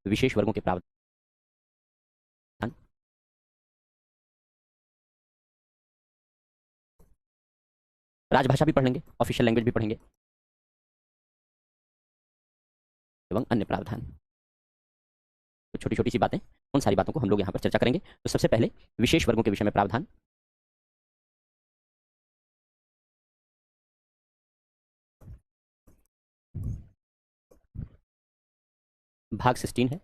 विशेष वर्गों के प्रावधान, राजभाषा भी पढ़ लेंगे, ऑफिशियल लैंग्वेज भी पढ़ेंगे, एवं अन्य प्रावधान। तो छोटी छोटी सी बातें, उन सारी बातों को हम लोग यहाँ पर चर्चा करेंगे। तो सबसे पहले विशेष वर्गों के विषय में प्रावधान। भाग 16 है,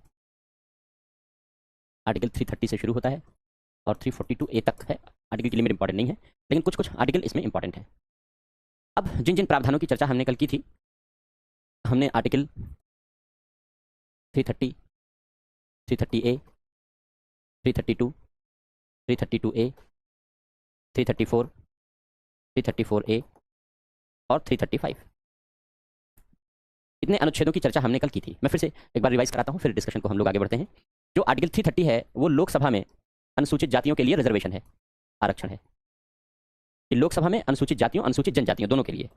आर्टिकल 330 से शुरू होता है और 342A तक है। आर्टिकल की लिमिट इंपॉर्टेंट नहीं है, लेकिन कुछ कुछ आर्टिकल इसमें इंपॉर्टेंट है। अब जिन जिन प्रावधानों की चर्चा हमने कल की थी, हमने आर्टिकल 330, 330A, 332, 332A, 334, 334A और 335, इतने अनुच्छेदों की चर्चा हमने कल की थी। मैं फिर से एक बार रिवाइज कराता हूँ, फिर डिस्कशन को हम लोग आगे बढ़ते हैं। जो आर्टिकल 330 है वो लोकसभा में अनुसूचित जातियों के लिए रिजर्वेशन है, आरक्षण है कि लोकसभा में अनुसूचित जातियों, अनुसूचित जनजातियों दोनों के लिए,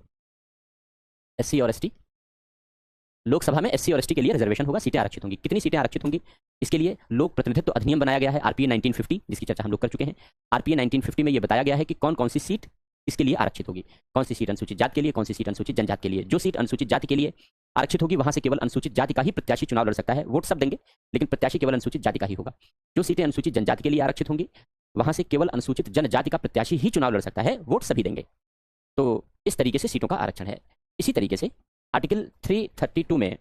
एससी और एसटी, लोकसभा में एससी और एसटी के लिए रिजर्वेशन होगा, सीटें आरक्षित होंगी। कितनी सीटें आरक्षित होंगी? इसके लिए लोक प्रतिनिधित्व अधिनियम बनाया गया है, आरपीए 1950, जिसकी चर्चा हम लोग कर चुके हैं। आरपीए 1950 में यह बताया गया है कि कौन कौन सी सीट इसके लिए आरक्षित होगी, कौन सी सीट अनुसूचित जाति के लिए, कौन सी सीट अनुसूचित जनजाति के लिए। जो सीट अनुसूचित जाति के लिए आरक्षित होगी वहां से केवल अनुसूचित जाति का ही प्रत्याशी चुनाव लड़ सकता है, वोट सब देंगे लेकिन प्रत्याशी केवल अनुसूचित जाति का ही होगा। जो सीटें अनुसूचित जनजाति के लिए आरक्षित होंगी वहां से केवल अनुसूचित जनजाति का प्रत्याशी ही चुनाव लड़ सकता है, वोट सभी देंगे। तो इस तरीके से सीटों का आरक्षण है। इसी तरीके से आर्टिकल 332 में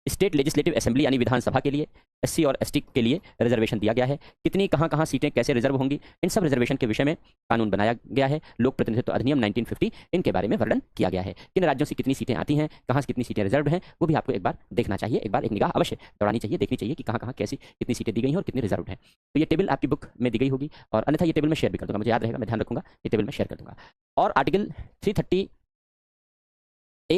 स्टेट लेजिस्लेटिव असेंबली यानी विधानसभा के लिए, एससी और एसटी के लिए रिजर्वेशन दिया गया है। कितनी कहां कहां सीटें कैसे रिजर्व होंगी, इन सब रिजर्वेशन के विषय में कानून बनाया गया है। लोक प्रतिनिधित्व अधिनियम 1950, इनके बारे में वर्णन किया गया है। किन राज्यों से कितनी सीटें आती हैं, कहां से कितनी सीटें रिजर्व हैं, वो भी आपको एक बार देखना चाहिए, एक बार एक निगाह अवश्य दौड़ानी चाहिए, देखनी चाहिए कि कहां कहां कैसी कितनी सीटें दी गई हैं और कितनी रिजर्व हैं। तो ये टेबल आपकी बुक में दी गई होगी, और अन्यथा ये टेबल में शेयर भी कर दूंगा, मुझे याद रहेगा, मैं ध्यान रखूंगा, ये टेबल में शेयर कर दूंगा। और आर्टिकल 330A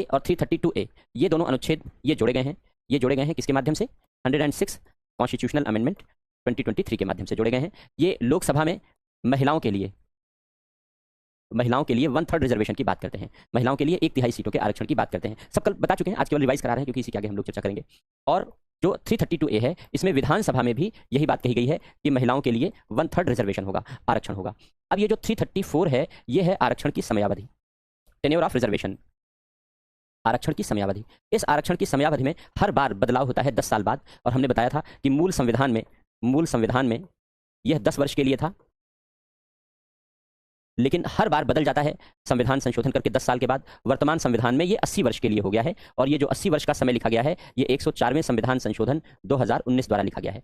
और 332A, ये दोनों अनुच्छेद ये जोड़े गए हैं। ये जोड़े गए हैं किसके माध्यम से? 106 कॉन्स्टिट्यूशनल अमेंडमेंट 2023 के माध्यम से जोड़े गए हैं। ये लोकसभा में महिलाओं के लिए 1/3 रिजर्वेशन की बात करते हैं, महिलाओं के लिए 1/3 सीटों के आरक्षण की बात करते हैं। सब कल बता चुके हैं, आज केवल रिवाइज करा रहे हैं क्योंकि इसी के आगे हम लोग चर्चा करेंगे। और जो 332A है, इसमें विधानसभा में भी यही बात कही गई है कि महिलाओं के लिए 1/3 रिजर्वेशन होगा, आरक्षण होगा। अब ये जो 334 है, ये है आरक्षण की समयावधि, टेन्योर ऑफ रिजर्वेशन, आरक्षण की समयावधि। इस आरक्षण की समयावधि में हर बार बदलाव होता है 10 साल बाद, और हमने बताया था कि मूल संविधान में यह 10 वर्ष के लिए था, लेकिन हर बार बदल जाता है संविधान संशोधन करके 10 साल के बाद। वर्तमान संविधान में ये 80 वर्ष के लिए हो गया है, और ये जो 80 वर्ष का समय लिखा गया है, ये 104वें संविधान संशोधन 2019 द्वारा लिखा गया है।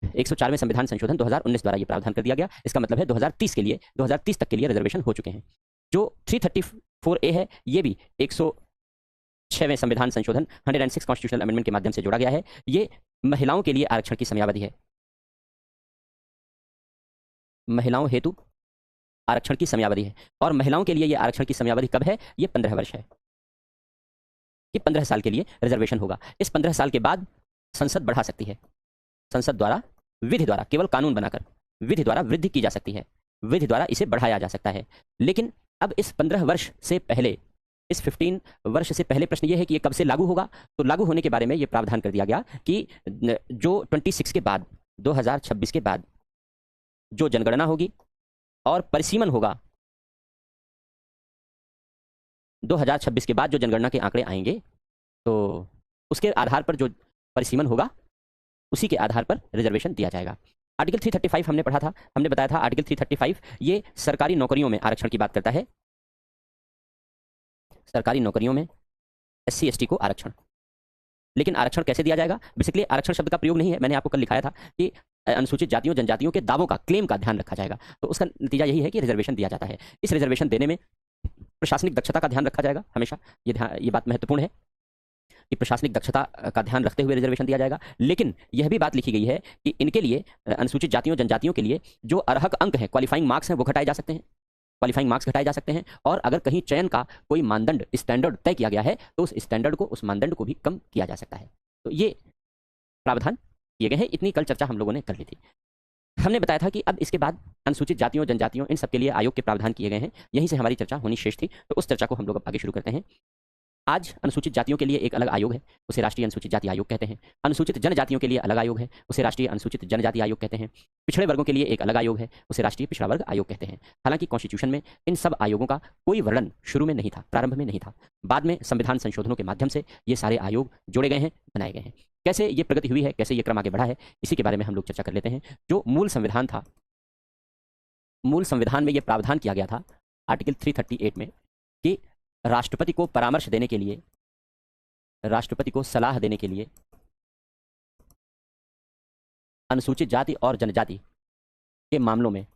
104वें संविधान संशोधन 2019 द्वारा ये प्रावधान कर दिया गया। इसका मतलब है 2030 के लिए, 2030 तक के लिए रिजर्वेशन हो चुके हैं। जो 334A है, ये भी 106वें संविधान संशोधन 106 कॉन्स्टिट्यूशनल अमेंडमेंट के माध्यम से जोड़ा गया है। ये महिलाओं के लिए आरक्षण की समयावधि है, महिलाओं हेतु आरक्षण की समयावधि है। और महिलाओं के लिए ये आरक्षण की समयावधि कब है? ये 15 वर्ष है, ये 15 साल के लिए रिजर्वेशन होगा। इस 15 साल के बाद संसद बढ़ा सकती है, संसद द्वारा विधि द्वारा, केवल कानून बनाकर विधि द्वारा वृद्धि की जा सकती है, विधि द्वारा इसे बढ़ाया जा सकता है। लेकिन अब इस 15 वर्ष से पहले, इस 15 वर्ष से पहले प्रश्न ये है कि ये कब से लागू होगा। तो लागू होने के बारे में ये प्रावधान कर दिया गया कि जो 26 के बाद, 2026 के बाद जो जनगणना होगी और परिसीमन होगा, 2026 के बाद जो जनगणना के आंकड़े आएंगे, तो उसके आधार पर जो परिसीमन होगा, उसी के आधार पर रिजर्वेशन दिया जाएगा। आर्टिकल 335 हमने पढ़ा था, हमने बताया था आर्टिकल 335 ये सरकारी नौकरियों में आरक्षण की बात करता है, सरकारी नौकरियों में एससी एसटी को आरक्षण। लेकिन आरक्षण कैसे दिया जाएगा? बेसिकली आरक्षण शब्द का प्रयोग नहीं है, मैंने आपको कल लिखाया था कि अनुसूचित जातियों जनजातियों के दावों का, क्लेम का ध्यान रखा जाएगा। तो उसका नतीजा यही है कि रिजर्वेशन दिया जाता है। इस रिजर्वेशन देने में प्रशासनिक दक्षता का ध्यान रखा जाएगा हमेशा, ये बात महत्वपूर्ण है कि प्रशासनिक दक्षता का ध्यान रखते हुए रिजर्वेशन दिया जाएगा। लेकिन यह भी बात लिखी गई है कि इनके लिए, अनुसूचित जातियों जनजातियों के लिए जो अर्हक अंक हैं, क्वालिफाइंग मार्क्स हैं, वो घटाए जा सकते हैं, क्वालिफाइंग मार्क्स घटाए जा सकते हैं। और अगर कहीं चयन का कोई मानदंड, स्टैंडर्ड तय किया गया है, तो उस स्टैंडर्ड को, उस मानदंड को भी कम किया जा सकता है। तो ये प्रावधान किए गए हैं। इतनी कल चर्चा हम लोगों ने कर ली थी। हमने बताया था कि अब इसके बाद अनुसूचित जातियों जनजातियों इन सब के लिए आयोग के प्रावधान किए गए हैं। यहीं से हमारी चर्चा होनी शेष थी, तो उस चर्चा को हम लोग अब आगे शुरू करते हैं। आज अनुसूचित जातियों के लिए एक अलग आयोग है, उसे राष्ट्रीय अनुसूचित जाति आयोग कहते हैं। अनुसूचित जनजातियों के लिए अलग आयोग है, उसे राष्ट्रीय अनुसूचित जनजाति आयोग कहते हैं। पिछड़े वर्गों के लिए एक अलग आयोग है, उसे राष्ट्रीय पिछड़ा वर्ग आयोग कहते हैं। हालांकि कॉन्स्टिट्यूशन में इन सब आयोगों का कोई वर्णन शुरू में नहीं था, प्रारंभ में नहीं था। बाद में संविधान संशोधनों के माध्यम से ये सारे आयोग जोड़े गए हैं, बनाए गए हैं। कैसे ये प्रगति हुई है, कैसे ये क्रम आगे बढ़ा है, इसी के बारे में हम लोग चर्चा कर लेते हैं। जो मूल संविधान था, मूल संविधान में ये प्रावधान किया गया था आर्टिकल 338 में कि राष्ट्रपति को परामर्श देने के लिए, राष्ट्रपति को सलाह देने के लिए अनुसूचित जाति और जनजाति के मामलों में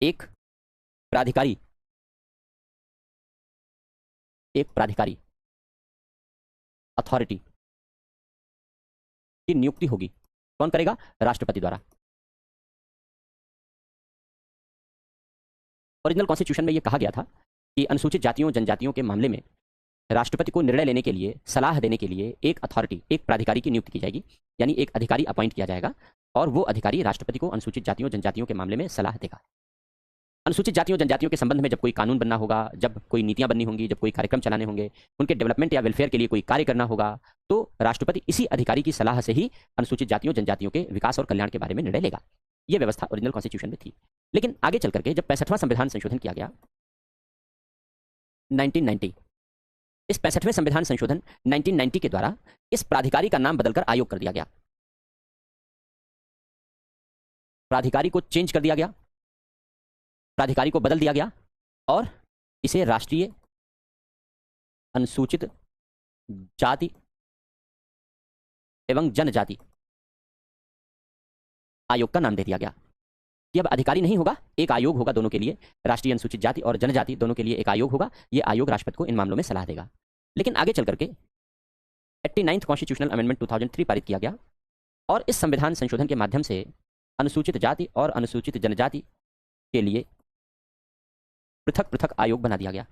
एक प्राधिकारी अथॉरिटी की नियुक्ति होगी। कौन करेगा? राष्ट्रपति द्वारा। ओरिजिनल कॉन्स्टिट्यूशन में यह कहा गया था कि अनुसूचित जातियों जनजातियों के मामले में राष्ट्रपति को निर्णय लेने के लिए, सलाह देने के लिए एक अथॉरिटी, एक प्राधिकारी की नियुक्ति की जाएगी, यानी एक अधिकारी अपॉइंट किया जाएगा और वो अधिकारी राष्ट्रपति को अनुसूचित जातियों जनजातियों के मामले में सलाह देगा। अनुसूचित जातियों जनजातियों के संबंध में जब कोई कानून बनना होगा, जब कोई नीतियां बननी होंगी, जब कोई कार्यक्रम चलाने होंगे, उनके डेवलपमेंट या वेलफेयर के लिए कोई कार्य करना होगा, तो राष्ट्रपति इसी अधिकारी की सलाह से ही अनुसूचित जातियों जनजातियों के विकास और कल्याण के बारे में निर्णय लेगा। यह व्यवस्था ओरिजिनल कॉन्स्टिट्यूशन में थी। लेकिन आगे चल करके जब 65वां संविधान संशोधन किया गया 1990, इस 65वें संविधान संशोधन 1990 के द्वारा इस प्राधिकारी का नाम बदलकर आयोग कर दिया गया। प्राधिकारी को चेंज कर दिया गया, प्राधिकारी को बदल दिया गया और इसे राष्ट्रीय अनुसूचित जाति एवं जनजाति आयोग का नाम दे दिया गया। ये अब अधिकारी नहीं होगा, एक आयोग होगा दोनों के लिए, राष्ट्रीय अनुसूचित जाति और जनजाति दोनों के लिए एक आयोग होगा। ये आयोग राष्ट्रपति को इन मामलों में सलाह देगा। लेकिन आगे चल करके 89th कॉन्स्टिट्यूशनल अमेंडमेंट 2003 पारित किया गया और इस संविधान संशोधन के माध्यम से अनुसूचित जाति और अनुसूचित जनजाति के लिए पृथक पृथक आयोग बना दिया गया।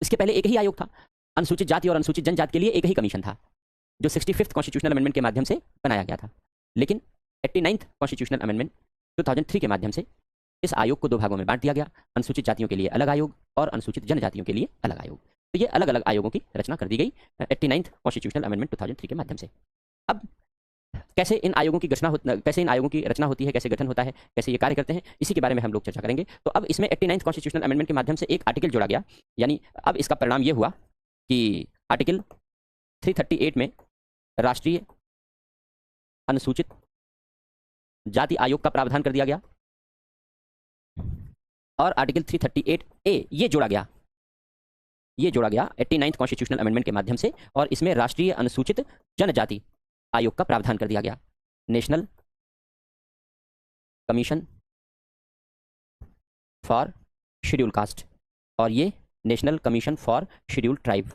इसके पहले एक ही आयोग था, अनुसूचित जाति और अनुसूचित जनजाति के लिए एक ही कमीशन था, जो 65th कॉन्स्टिट्यूशनल अमेंडमेंट के माध्यम से बनाया गया था। लेकिन 89th कॉन्स्टिट्यूशनल अमेंडमेंट 2003 के माध्यम से इस आयोग को दो भागों में बांट दिया गया, अनुसूचित जातियों के लिए अलग आयोग और अनुसूचित जनजातियों के लिए अलग आयोग। तो ये अलग अलग आयोगों की रचना कर दी गई 89th कॉन्स्टिट्यूशनल अमेंडमेंट 2003 के माध्यम से। अब कैसे इन आयोगों की रचना होती है, कैसे गठन होता है, कैसे ये कार्य करते हैं, इसी के बारे में हम लोग चर्चा करेंगे। तो अब इसमें 89th कॉन्स्टिट्यूशनल अमेंडमेंट के माध्यम से एक आर्टिकल जोड़ा गया, यानी अब इसका परिणाम ये हुआ कि आर्टिकल 338 में राष्ट्रीय अनुसूचित जाति आयोग का प्रावधान कर दिया गया और आर्टिकल 338A ये जोड़ा गया 89th कॉन्स्टिट्यूशनल अमेंडमेंट के माध्यम से, और इसमें राष्ट्रीय अनुसूचित जनजाति आयोग का प्रावधान कर दिया गया, national commission for schedule caste, और ये national commission for schedule tribe,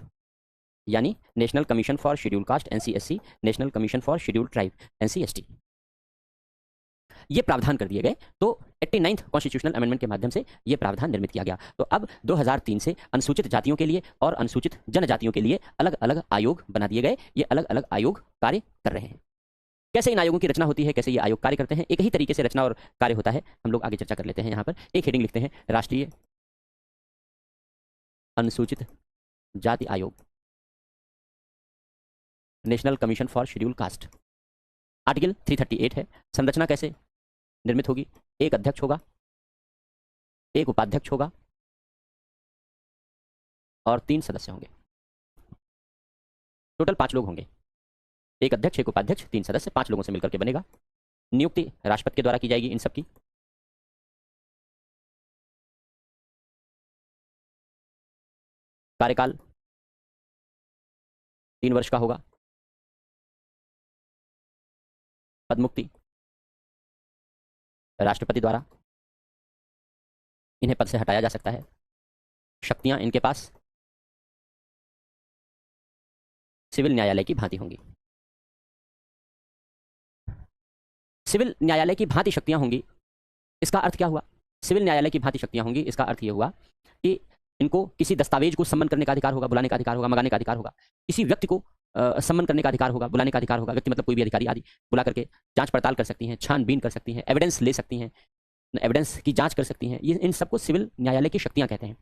यानी national commission for schedule caste NCSC, national commission for schedule tribe NCST, ये प्रावधान कर दिए गए। तो 89th कॉन्स्टिट्यूशनल अमेंडमेंट के माध्यम से ये प्रावधान निर्मित किया गया। तो अब 2003 से अनुसूचित जातियों के लिए और अनुसूचित जनजातियों के लिए अलग अलग आयोग बना दिए गए। ये अलग अलग आयोग कार्य कर रहे हैं। कैसे इन आयोगों की रचना होती है, कैसे ये आयोग कार्य करते हैं, एक ही तरीके से रचना और कार्य होता है। हम लोग आगे चर्चा कर लेते हैं। यहाँ पर एक हेडिंग लिखते हैं, राष्ट्रीय अनुसूचित जाति आयोग, national commission for schedule cast. Article 338 है। संरचना कैसे निर्मित होगी? एक अध्यक्ष होगा, एक उपाध्यक्ष होगा और 3 सदस्य होंगे। टोटल 5 लोग होंगे, एक अध्यक्ष, एक उपाध्यक्ष, 3 सदस्य, 5 लोगों से मिलकर के बनेगा। नियुक्ति राष्ट्रपति के द्वारा की जाएगी इन सबकी। कार्यकाल 3 वर्ष का होगा। पदमुक्ति राष्ट्रपति द्वारा, इन्हें पद से हटाया जा सकता है। शक्तियां इनके पास सिविल न्यायालय की भांति होंगी। सिविल न्यायालय की भांति शक्तियां होंगी, इसका अर्थ क्या हुआ? सिविल न्यायालय की भांति शक्तियां होंगी, इसका अर्थ यह हुआ कि इनको किसी दस्तावेज को सम्मन करने का अधिकार होगा, बुलाने का अधिकार होगा, मंगाने का अधिकार होगा। किसी व्यक्ति को सम्मन करने का अधिकार होगा, बुलाने का अधिकार होगा। व्यक्ति मतलब कोई भी अधिकारी आदि बुला करके जांच पड़ताल कर सकती हैं, छानबीन कर सकती हैं, एविडेंस ले सकती हैं। एविडेंस की जांच कर सकती हैं, ये इन सबको सिविल न्यायालय की शक्तियां कहते हैं।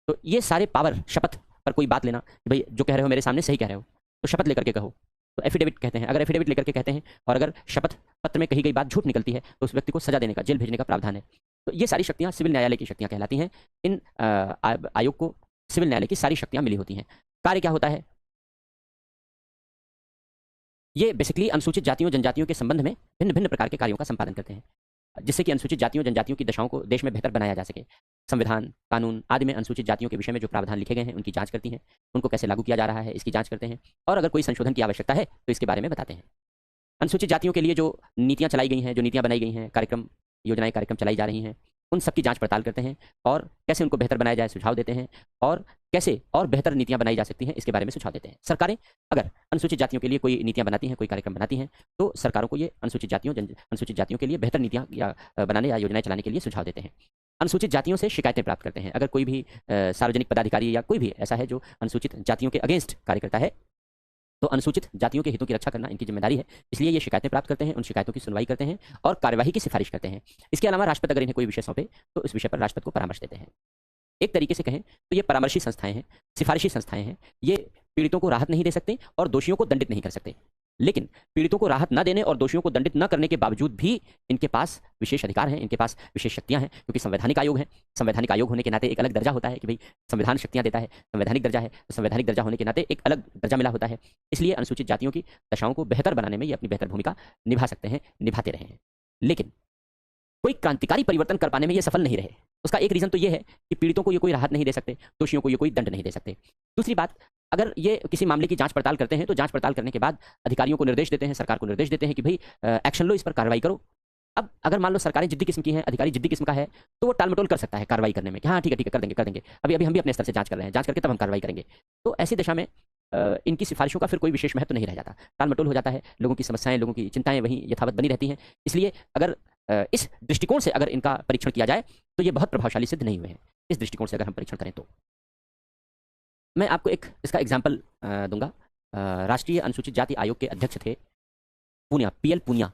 तो ये सारे पावर, शपथ पर कोई बात लेना कि भाई जो कह रहे हो मेरे सामने सही कह रहे हो, तो शपथ लेकर के कहो, तो एफिडेविट कहते हैं। अगर एफिडेविट लेकर के कहते हैं और अगर शपथ पत्र में कही गई बात झूठ निकलती है तो उस व्यक्ति को सजा देने का, जेल भेजने का प्रावधान है। तो ये सारी शक्तियां सिविल न्यायालय की शक्तियां कहलाती हैं। इन आयोग को सिविल न्यायालय की सारी शक्तियां मिली होती हैं। कार्य क्या होता है? ये बेसिकली अनुसूचित जातियों जनजातियों के संबंध में भिन्न भिन्न प्रकार के कार्यों का संपादन करते हैं, जिससे कि अनुसूचित जातियों जनजातियों की दशाओं को देश में बेहतर बनाया जा सके। संविधान, कानून आदि में अनुसूचित जातियों के विषय में जो प्रावधान लिखे गए हैं उनकी जांच करती हैं, उनको कैसे लागू किया जा रहा है इसकी जांच करते हैं, और अगर कोई संशोधन की आवश्यकता है तो इसके बारे में बताते हैं। अनुसूचित जातियों के लिए जो नीतियां चलाई गई हैं, जो नीतियां बनाई गई हैं, कार्यक्रम, योजनाएं, कार्यक्रम चलाई जा रही हैं, उन सबकी जांच पड़ताल करते हैं और कैसे उनको बेहतर बनाया जाए सुझाव देते हैं, और कैसे और बेहतर नीतियां बनाई जा सकती हैं इसके बारे में सुझाव देते हैं। सरकारें अगर अनुसूचित जातियों के लिए कोई नीतियां बनाती हैं, कोई कार्यक्रम बनाती हैं, तो सरकारों को ये अनुसूचित जातियों के लिए बेहतर नीतियां या बनाने या योजनाएं चलाने के लिए सुझाव देते हैं। अनुसूचित जातियों से शिकायतें प्राप्त करते हैं। अगर कोई भी सार्वजनिक पदाधिकारी या कोई भी ऐसा है जो अनुसूचित जातियों के अगेंस्ट कार्य करता है, तो अनुसूचित जातियों के हितों की रक्षा करना इनकी जिम्मेदारी है, इसलिए ये शिकायतें प्राप्त करते हैं, उन शिकायतों की सुनवाई करते हैं और कार्यवाही की सिफारिश करते हैं। इसके अलावा राष्ट्रपति अगर इन्हें कोई विषय सौंपे तो इस विषय पर राष्ट्रपति को परामर्श देते हैं। एक तरीके से कहें तो ये परामर्शी संस्थाएं हैं, सिफारिशी संस्थाएं हैं। ये पीड़ितों को राहत नहीं दे सकते और दोषियों को दंडित नहीं कर सकते, लेकिन पीड़ितों को राहत न देने और दोषियों को दंडित न करने के बावजूद भी इनके पास विशेष अधिकार हैं, इनके पास विशेष शक्तियां हैं, क्योंकि संवैधानिक आयोग है। संवैधानिक आयोग होने के नाते एक अलग दर्जा होता है कि भाई संविधान शक्तियां देता है, संवैधानिक दर्जा है, तो संवैधानिक दर्जा होने के नाते एक अलग दर्जा मिला होता है। इसलिए अनुसूचित जातियों की दशाओं को बेहतर बनाने में ये अपनी बेहतर भूमिका निभा सकते हैं, निभाते रहे हैं। लेकिन कोई क्रांतिकारी परिवर्तन कर पाने में ये सफल नहीं रहे। उसका एक रीजन तो ये है कि पीड़ितों को ये कोई राहत नहीं दे सकते, दोषियों को ये कोई दंड नहीं दे सकते। दूसरी बात, अगर ये किसी मामले की जांच पड़ताल करते हैं तो जांच पड़ताल करने के बाद अधिकारियों को निर्देश देते हैं, सरकार को निर्देश देते हैं कि भाई एक्शन लो, इस पर कार्रवाई करो। अब अगर मान लो सरकारें जिद्दी किस्म की हैं, अधिकारी जिद्दी किस्म का है, तो वो टालमटोल कर सकता है कार्रवाई करने में कि हाँ ठीक है कर देंगे, अभी अभी हम भी अपने स्तर से जांच कर रहे हैं, जांच करके तब हम कार्रवाई करेंगे। तो ऐसी दशा में इनकी सिफारिशों का फिर कोई विशेष महत्व नहीं रह जाता, टालमटोल हो जाता है, लोगों की समस्याएं, लोगों की चिंताएं वहीं यथावत बनी रहती हैं। इसलिए अगर इस दृष्टिकोण से अगर इनका परीक्षण किया जाए तो ये बहुत प्रभावशाली सिद्ध नहीं हुए हैं। इस दृष्टिकोण से अगर हम परीक्षण करें तो मैं आपको एक इसका एग्जाम्पल दूंगा। राष्ट्रीय अनुसूचित जाति आयोग के अध्यक्ष थे पूनिया, पीएल पूनिया।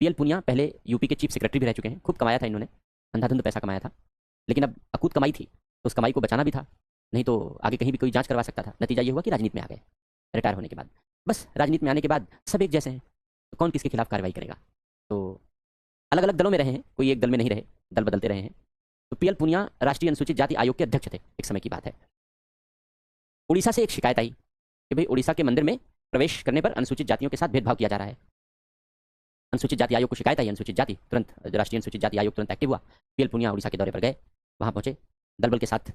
पीएल पूनिया पहले यूपी के चीफ सेक्रेटरी भी रह चुके हैं। खूब कमाया था इन्होंने, अंधाधुंध पैसा कमाया था, लेकिन अब अकूत कमाई थी तो उस कमाई को बचाना भी था, नहीं तो आगे कहीं भी कोई जांच करवा सकता था। नतीजा ये हुआ कि राजनीति में आ गए रिटायर होने के बाद। बस राजनीति में आने के बाद सब एक जैसे हैं, तो कौन किसके खिलाफ कार्रवाई करेगा। तो अलग अलग दलों में रहे हैं, कोई एक दल में नहीं रहे, दल बदलते रहे हैं। तो पीएल पूनिया राष्ट्रीय अनुसूचित जाति आयोग के अध्यक्ष थे, एक समय की बात है। उड़ीसा से एक शिकायत आई कि भाई उड़ीसा के मंदिर में प्रवेश करने पर अनुसूचित जातियों के साथ भेदभाव किया जा रहा है। अनुसूचित जाति आयोग को शिकायत आई, अनुसूचित जाति तुरंत, राष्ट्रीय अनुसूचित जाति आयोग तुरंत एक्टिव हुआ। पीएल पूनिया उड़ीसा के दौरे पर गए, वहाँ पहुंचे दल बल के साथ।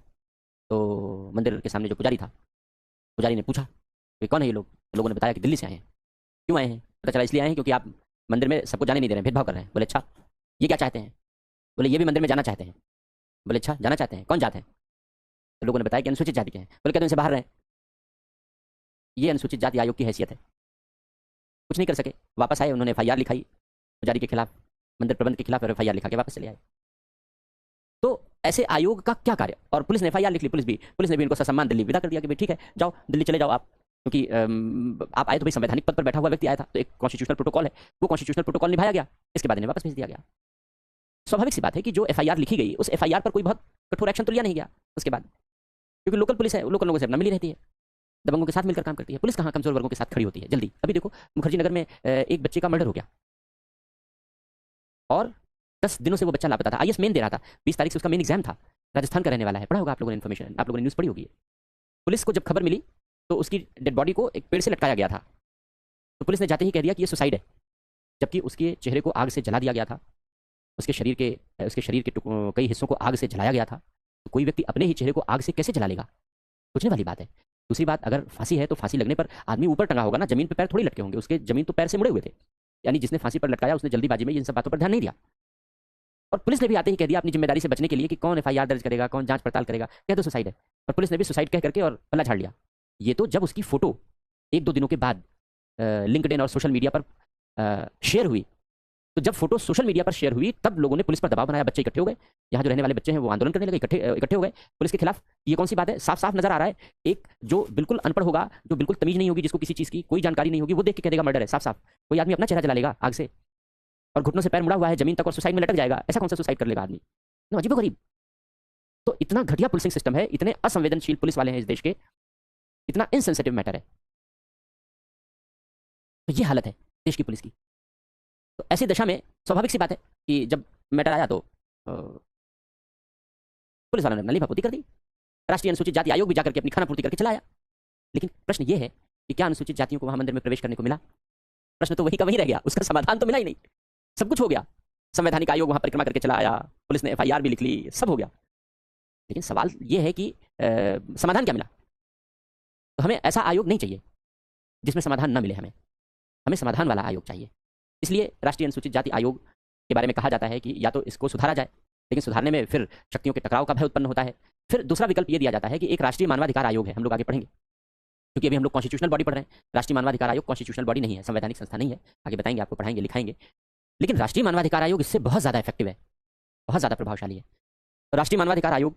तो मंदिर के सामने जो पुजारी था, पुजारी ने पूछा कि कौन है ये लोग। लोगों ने बताया कि दिल्ली से आए हैं। क्यों आए हैं? पता चला इसलिए आए हैं क्योंकि आप मंदिर में सबको जाने नहीं दे रहे हैं, भेदभाव कर रहे हैं। बोले अच्छा, ये क्या चाहते हैं? बोले ये भी मंदिर में जाना चाहते हैं। बोले अच्छा, जाना चाहते हैं, कौन जाते हैं? तो लोगों ने बताया कि अनुसूचित जाति के हैं। बोले क्या तुम इनसे बाहर रहे? ये अनुसूचित जाति आयोग की हैसियत है, कुछ नहीं कर सके। वापस आए, उन्होंने एफआईआर लिखाई पुजारी के खिलाफ, मंदिर प्रबंध के खिलाफ एफआईआर लिखा के वापस चले आए। तो ऐसे आयोग का क्या कार्य? और पुलिस ने एफआईआर लिख ली, पुलिस ने भी इनको ससम्मान दिल्ली विदा कर दिया कि भाई ठीक है जाओ, दिल्ली चले जाओ आप, क्योंकि आप आए तो भाई संवैधानिक पद पर बैठा हुआ व्यक्ति आया था, तो एक कॉन्स्टिट्यूशनल प्रोटोकॉल है, वो कॉन्स्टिट्यूशनल प्रोटोकॉल निभाया गया। इसके बाद इन्हें वापस भेज दिया गया। स्वाभाविक सी बात है कि जो एफआईआर लिखी गई उस एफआईआर पर कोई बहुत कठोर एक्शन तो लिया नहीं गया उसके बाद, क्योंकि लोकल पुलिस है, लोकल लोगों से अपना मिली रहती है, दबंगों के साथ मिलकर काम करती है। पुलिस कहाँ कमजोर वर्गों के साथ खड़ी होती है जल्दी। अभी देखो मुखर्जी नगर में एक बच्चे का मर्डर हो गया और 10 दिनों से वो बच्चा लापता था। आईएएस मेन दे रहा था, 20 तारीख से उसका मेन एग्जाम था, राजस्थान का रहने वाला है। पढ़ा होगा आप लोगों ने इन्फॉर्मेशन, आप लोगों ने न्यूज़ पढ़ी होगी। पुलिस को जब खबर मिली तो उसकी डेड बॉडी को एक पेड़ से लटकाया गया था, तो पुलिस ने जाते ही कह दिया कि ये सुसाइड है, जबकि उसके चेहरे को आग से जला दिया गया था, उसके शरीर के कई हिस्सों को आग से जलाया गया था। तो कोई व्यक्ति अपने ही चेहरे को आग से कैसे जला लेगा? सोचने वाली बात है। दूसरी बात, अगर फांसी है तो फांसी लगने पर आदमी ऊपर टंगा होगा ना, जमीन पर पैर थोड़ी लटके होंगे, उसके जमीन तो पैर से मुड़े हुए थे। यानी जिसने फांसी पर लटकाया उसने जल्दीबाजी में इन सब बातों पर ध्यान नहीं दिया। और पुलिस ने भी आते ही कह दिया अपनी जिम्मेदारी से बचने के लिए कि कौन एफआईआर दर्ज करेगा, कौन जांच पड़ताल करेगा, कह दो सुसाइड है। और पुलिस ने भी सुसाइड कह करके और पल्ला झाड़ लिया। ये तो जब उसकी फोटो 1-2 दिनों के बाद लिंक्डइन और सोशल मीडिया पर शेयर हुई, तो जब फोटो सोशल मीडिया पर शेयर हुई तब लोगों ने पुलिस पर दबाव बनाया, बच्चे इकट्ठे हो गए, यहाँ जो रहने वाले बच्चे हैं वो आंदोलन करने लगे, इकट्ठे हो गए पुलिस के खिलाफ। ये कौन सी बात है? साफ साफ नजर आ रहा है, एक जो बिल्कुल अनपढ़ होगा, जो बिल्कुल तमीज नहीं होगी, जिसको किसी चीज़ की कोई जानकारी नहीं होगी, वो देख के कह देगा मर्डर है, साफ साफ। कोई आदमी अपना चेहरा जला लेगा आग से? और घुटनों से पैर मुड़ा हुआ है जमीन तक और सुसाइड में लटक जाएगा, ऐसा कौन सा सुसाइड कर लेगा आदमी? अजीबोगरीब। तो इतना घटिया पुलिसिंग सिस्टम है, इतने असंवेदनशील पुलिस वाले हैं इस देश के, इतना इनसेंसिटिव मैटर है। तो ये हालत है देश की पुलिस की। तो ऐसी दशा में स्वाभाविक सी बात है कि जब मैटर आया तो पुलिस वालों ने अपना लीपापोती कर दी। राष्ट्रीय अनुसूचित जाति आयोग भी जाकर के अपनी खानापूर्ति करके चला आया। लेकिन प्रश्न ये है कि क्या अनुसूचित जातियों को वहां मंदिर में प्रवेश करने को मिला? प्रश्न तो वही का वही रह गया, उसका समाधान तो मिला ही नहीं। सब कुछ हो गया, संवैधानिक आयोग वहां परिक्रमा करके चला आया, पुलिस ने एफआईआर भी लिख ली, सब हो गया। लेकिन सवाल ये है कि समाधान क्या मिला? तो हमें ऐसा आयोग नहीं चाहिए जिसमें समाधान न मिले। हमें समाधान वाला आयोग चाहिए। इसलिए राष्ट्रीय अनुसूचित जाति आयोग के बारे में कहा जाता है कि या तो इसको सुधारा जाए, लेकिन सुधारने में फिर शक्तियों के टकराव का भय उत्पन्न होता है। फिर दूसरा विकल्प ये दिया जाता है कि एक राष्ट्रीय मानवाधिकार आयोग है, हम लोग आगे पढ़ेंगे क्योंकि अभी हम लोग कॉन्स्टिट्यूशनल बॉडी पढ़ रहे हैं। राष्ट्रीय मानवाधिकार आयोग कॉन्स्टिट्यूशनल बॉडी नहीं है, संवैधानिक संस्था नहीं है, आगे बताएंगे, आपको पढ़ाएंगे, लिखाएंगे। लेकिन राष्ट्रीय मानवाधिकार आयोग इससे बहुत ज़्यादा इफेक्टिव है, बहुत ज़्यादा प्रभावशाली है। तो राष्ट्रीय मानवाधिकार आयोग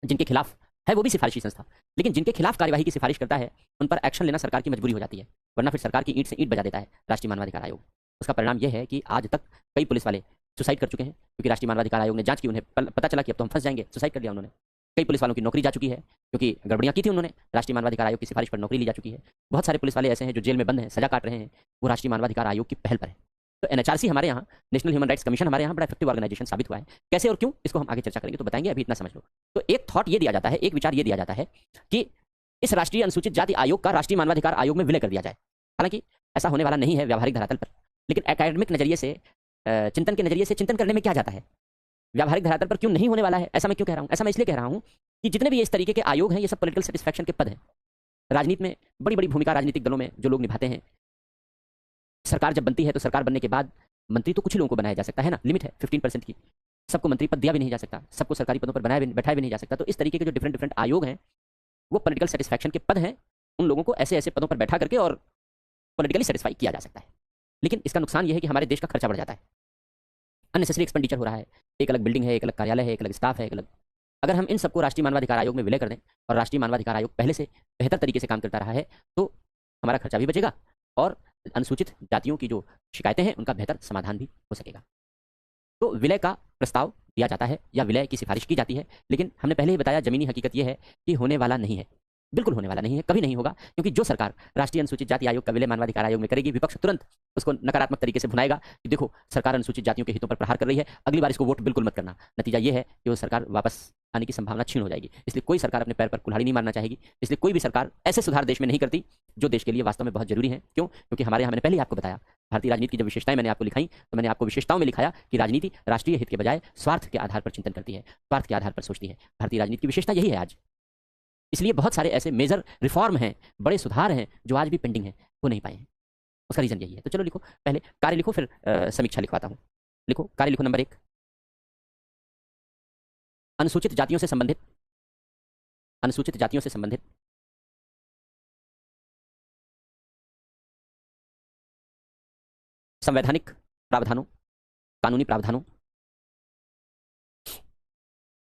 जिनके खिलाफ है वो भी सिफारिशी संस्था, लेकिन जिनके खिलाफ कार्यवाही की सिफारिश करता है उन पर एक्शन लेना सरकार की मजबूरी हो जाती है, वरना फिर सरकार की ईंट से ईंट बजा देता है राष्ट्रीय मानवाधिकार आयोग। उसका परिणाम यह है कि आज तक कई पुलिस वाले सुसाइड कर चुके हैं क्योंकि राष्ट्रीय मानवाधिकार आयोग ने जांच की, उन्हें पता चला कि अब तो हम फंस जाएंगे, सुसाइड कर लिया उन्होंने। कई पुलिस वालों की नौकरी जा चुकी है क्योंकि गड़बड़ियां की थी उन्होंने, राष्ट्रीय मानवाधिकार आयोग की सिफारिश पर नौकरी ली जा चुकी है। बहुत सारे पुलिस वाले ऐसे हैं जो जेल में बंद हैं, सजा काट रहे हैं, वो राष्ट्रीय मानवाधिकार आयोग की पहल पर है। तो एनएचआरसी हमारे यहाँ, नेशनल ह्यूमन राइट्स कमीशन हमारे यहाँ बड़ा इफेक्टिव ऑर्गेनाइजेशन साबित हुआ है। कैसे और क्यों, इसको हम आगे चर्चा करेंगे, तो बताएंगे, अभी इतना समझ लो। तो एक थॉट ये दिया जाता है, एक विचार ये दिया जाता है कि इस राष्ट्रीय अनुसूचित जाति आयोग का राष्ट्रीय मानवाधिकार आयोग में विलय कर दिया जाए। हालांकि ऐसा होने वाला नहीं है व्यावहारिक धरातल पर, लेकिन एकेडमिक नजरिए से, चिंतन के नजरिए से चिंतन करने में क्या जाता है, व्यावहारिक धरातल पर क्यों नहीं होने वाला है? ऐसा मैं क्यों कह रहा हूँ? ऐसा मैं इसलिए कह रहा हूँ कि जितने भी इस तरीके के आयोग हैं ये सब पॉलिटिकल सेटिस्फैक्शन के पद हैं। राजनीति में बड़ी बड़ी भूमिका राजनीतिक दलों में जो लोग निभाते हैं, सरकार जब बनती है तो सरकार बनने के बाद मंत्री तो कुछ ही लोगों को बनाया जा सकता है ना, लिमिट है 15% की, सबको मंत्री पद दिया भी नहीं जा सकता, सबको सरकारी पदों पर बैठाया भी नहीं जा सकता। तो इस तरीके के जो डिफरेंट डिफरेंट आयोग हैं वो पॉलिटिकल सेटिस्फैक्शन के पद हैं, उन लोगों को ऐसे ऐसे पदों पर बैठा करके और पॉलिटिकली सेटिस्फाई किया जा सकता है। लेकिन इसका नुकसान यह है कि हमारे देश का खर्चा बढ़ जाता है, अननेसेसरी एक्सपेंडिचर हो रहा है, एक अलग बिल्डिंग है, एक अलग कार्यालय है, एक अलग स्टाफ है, एक अलग। अगर हम इन सबको राष्ट्रीय मानवाधिकार आयोग में विलय कर दें और राष्ट्रीय मानवाधिकार आयोग पहले से बेहतर तरीके से काम करता रहा है तो हमारा खर्चा भी बचेगा और अनुसूचित जातियों की जो शिकायतें हैं उनका बेहतर समाधान भी हो सकेगा। तो विलय का प्रस्ताव दिया जाता है या विलय की सिफारिश की जाती है, लेकिन हमने पहले ही बताया जमीनी हकीकत यह है कि होने वाला नहीं है, बिल्कुल होने वाला नहीं है, कभी नहीं होगा। क्योंकि जो सरकार राष्ट्रीय अनुसूचित जाति आयोग का विलय मानवाधिकार आयोग में करेगी, विपक्ष तुरंत उसको नकारात्मक तरीके से भुनाएगा कि देखो सरकार अनुसूचित जातियों के हितों पर प्रहार कर रही है, अगली बार इसको वोट बिल्कुल मत करना। नतीजा ये है कि वो सरकार वापस आने की संभावना क्षीण हो जाएगी। इसलिए कोई सरकार अपने पैर पर कुल्हाड़ी नहीं मारना चाहेगी। इसलिए कोई भी सरकार ऐसे सुधार देश में नहीं करती जो देश के लिए वास्तव में बहुत जरूरी है। क्यों? क्योंकि हमारे यहाँ, मैंने पहले ही आपको बताया, भारतीय राजनीति की जब विशेषताएं मैंने आपको लिखाई तो मैंने आपको विशेषताओं में लिखाया कि राजनीति राष्ट्रीय हित के बजाय स्वार्थ के आधार पर चिंतन करती है, स्वार्थ के आधार पर सोचती है। भारतीय राजनीति की विशेषता यही है आज। इसलिए बहुत सारे ऐसे मेजर रिफॉर्म हैं, बड़े सुधार हैं जो आज भी पेंडिंग हैं, हो नहीं पाए हैं। उसका रीजन यही है। तो चलो लिखो, पहले कार्य लिखो, फिर समीक्षा लिखवाता हूं। लिखो कार्य, लिखो नंबर 1, अनुसूचित जातियों से संबंधित, अनुसूचित जातियों से संबंधित संवैधानिक प्रावधानों, कानूनी प्रावधानों,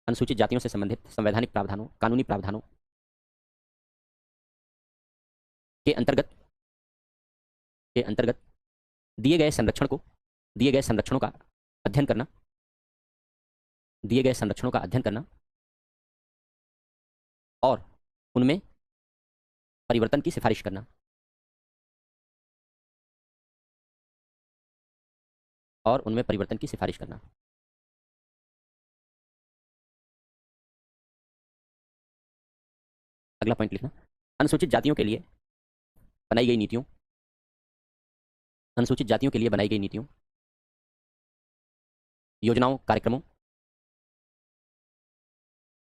अनुसूचित जातियों से संबंधित संवैधानिक प्रावधानों, कानूनी प्रावधानों के अंतर्गत दिए गए संरक्षण को, दिए गए संरक्षणों का अध्ययन करना, दिए गए संरक्षणों का अध्ययन करना और उनमें परिवर्तन की सिफारिश करना, और उनमें परिवर्तन की सिफारिश करना। अगला पॉइंट लिखना, अनुसूचित जातियों के लिए बनाई गई नीतियों, अनुसूचित जातियों के लिए बनाई गई नीतियों, योजनाओं, कार्यक्रमों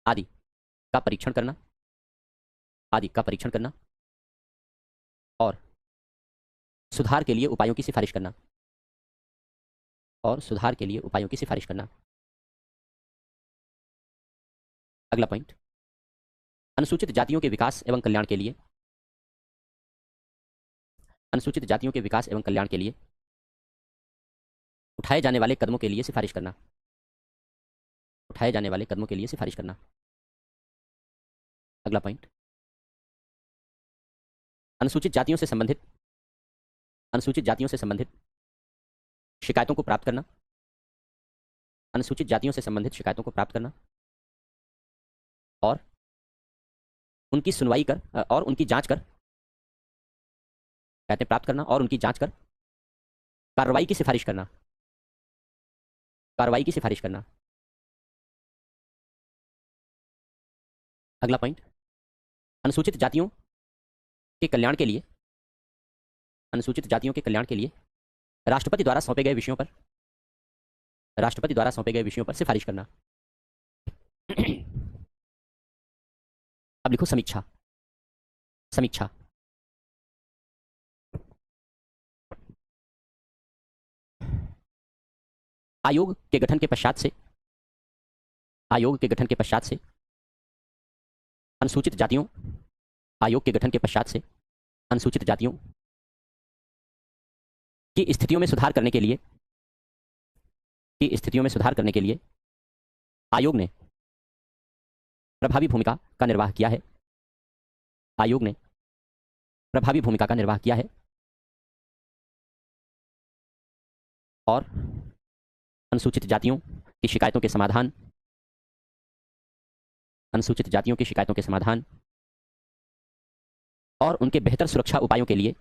आदि का परीक्षण करना, आदि का परीक्षण करना और सुधार के लिए उपायों की सिफारिश करना, और सुधार के लिए उपायों की सिफारिश करना। अगला पॉइंट, अनुसूचित जातियों के विकास एवं कल्याण के लिए, अनुसूचित जातियों के विकास एवं कल्याण के लिए उठाए जाने वाले कदमों के लिए सिफारिश करना, उठाए जाने वाले कदमों के लिए सिफारिश करना। अगला पॉइंट, अनुसूचित जातियों से संबंधित, अनुसूचित जातियों से संबंधित शिकायतों को प्राप्त करना, अनुसूचित जातियों से संबंधित शिकायतों को प्राप्त करना और उनकी सुनवाई कर और उनकी जांच कर, कहते हैं प्राप्त करना और उनकी जांच कर कार्रवाई की सिफारिश करना, कार्रवाई की सिफारिश करना। अगला पॉइंट, अनुसूचित जातियों के कल्याण के लिए, अनुसूचित जातियों के कल्याण के लिए राष्ट्रपति द्वारा सौंपे गए विषयों पर, राष्ट्रपति द्वारा सौंपे गए विषयों पर सिफारिश करना। अब लिखो समीक्षा, समीक्षा। आयोग के गठन के पश्चात से, आयोग के गठन के पश्चात से अनुसूचित जातियों, आयोग के गठन के पश्चात से अनुसूचित जातियों की स्थितियों में सुधार करने के लिए, की स्थितियों में सुधार करने के लिए आयोग ने प्रभावी भूमिका का निर्वाह किया है, आयोग ने प्रभावी भूमिका का निर्वाह किया है और अनुसूचित जातियों की शिकायतों के समाधान, अनुसूचित जातियों की शिकायतों के समाधान और उनके बेहतर सुरक्षा उपायों के लिए,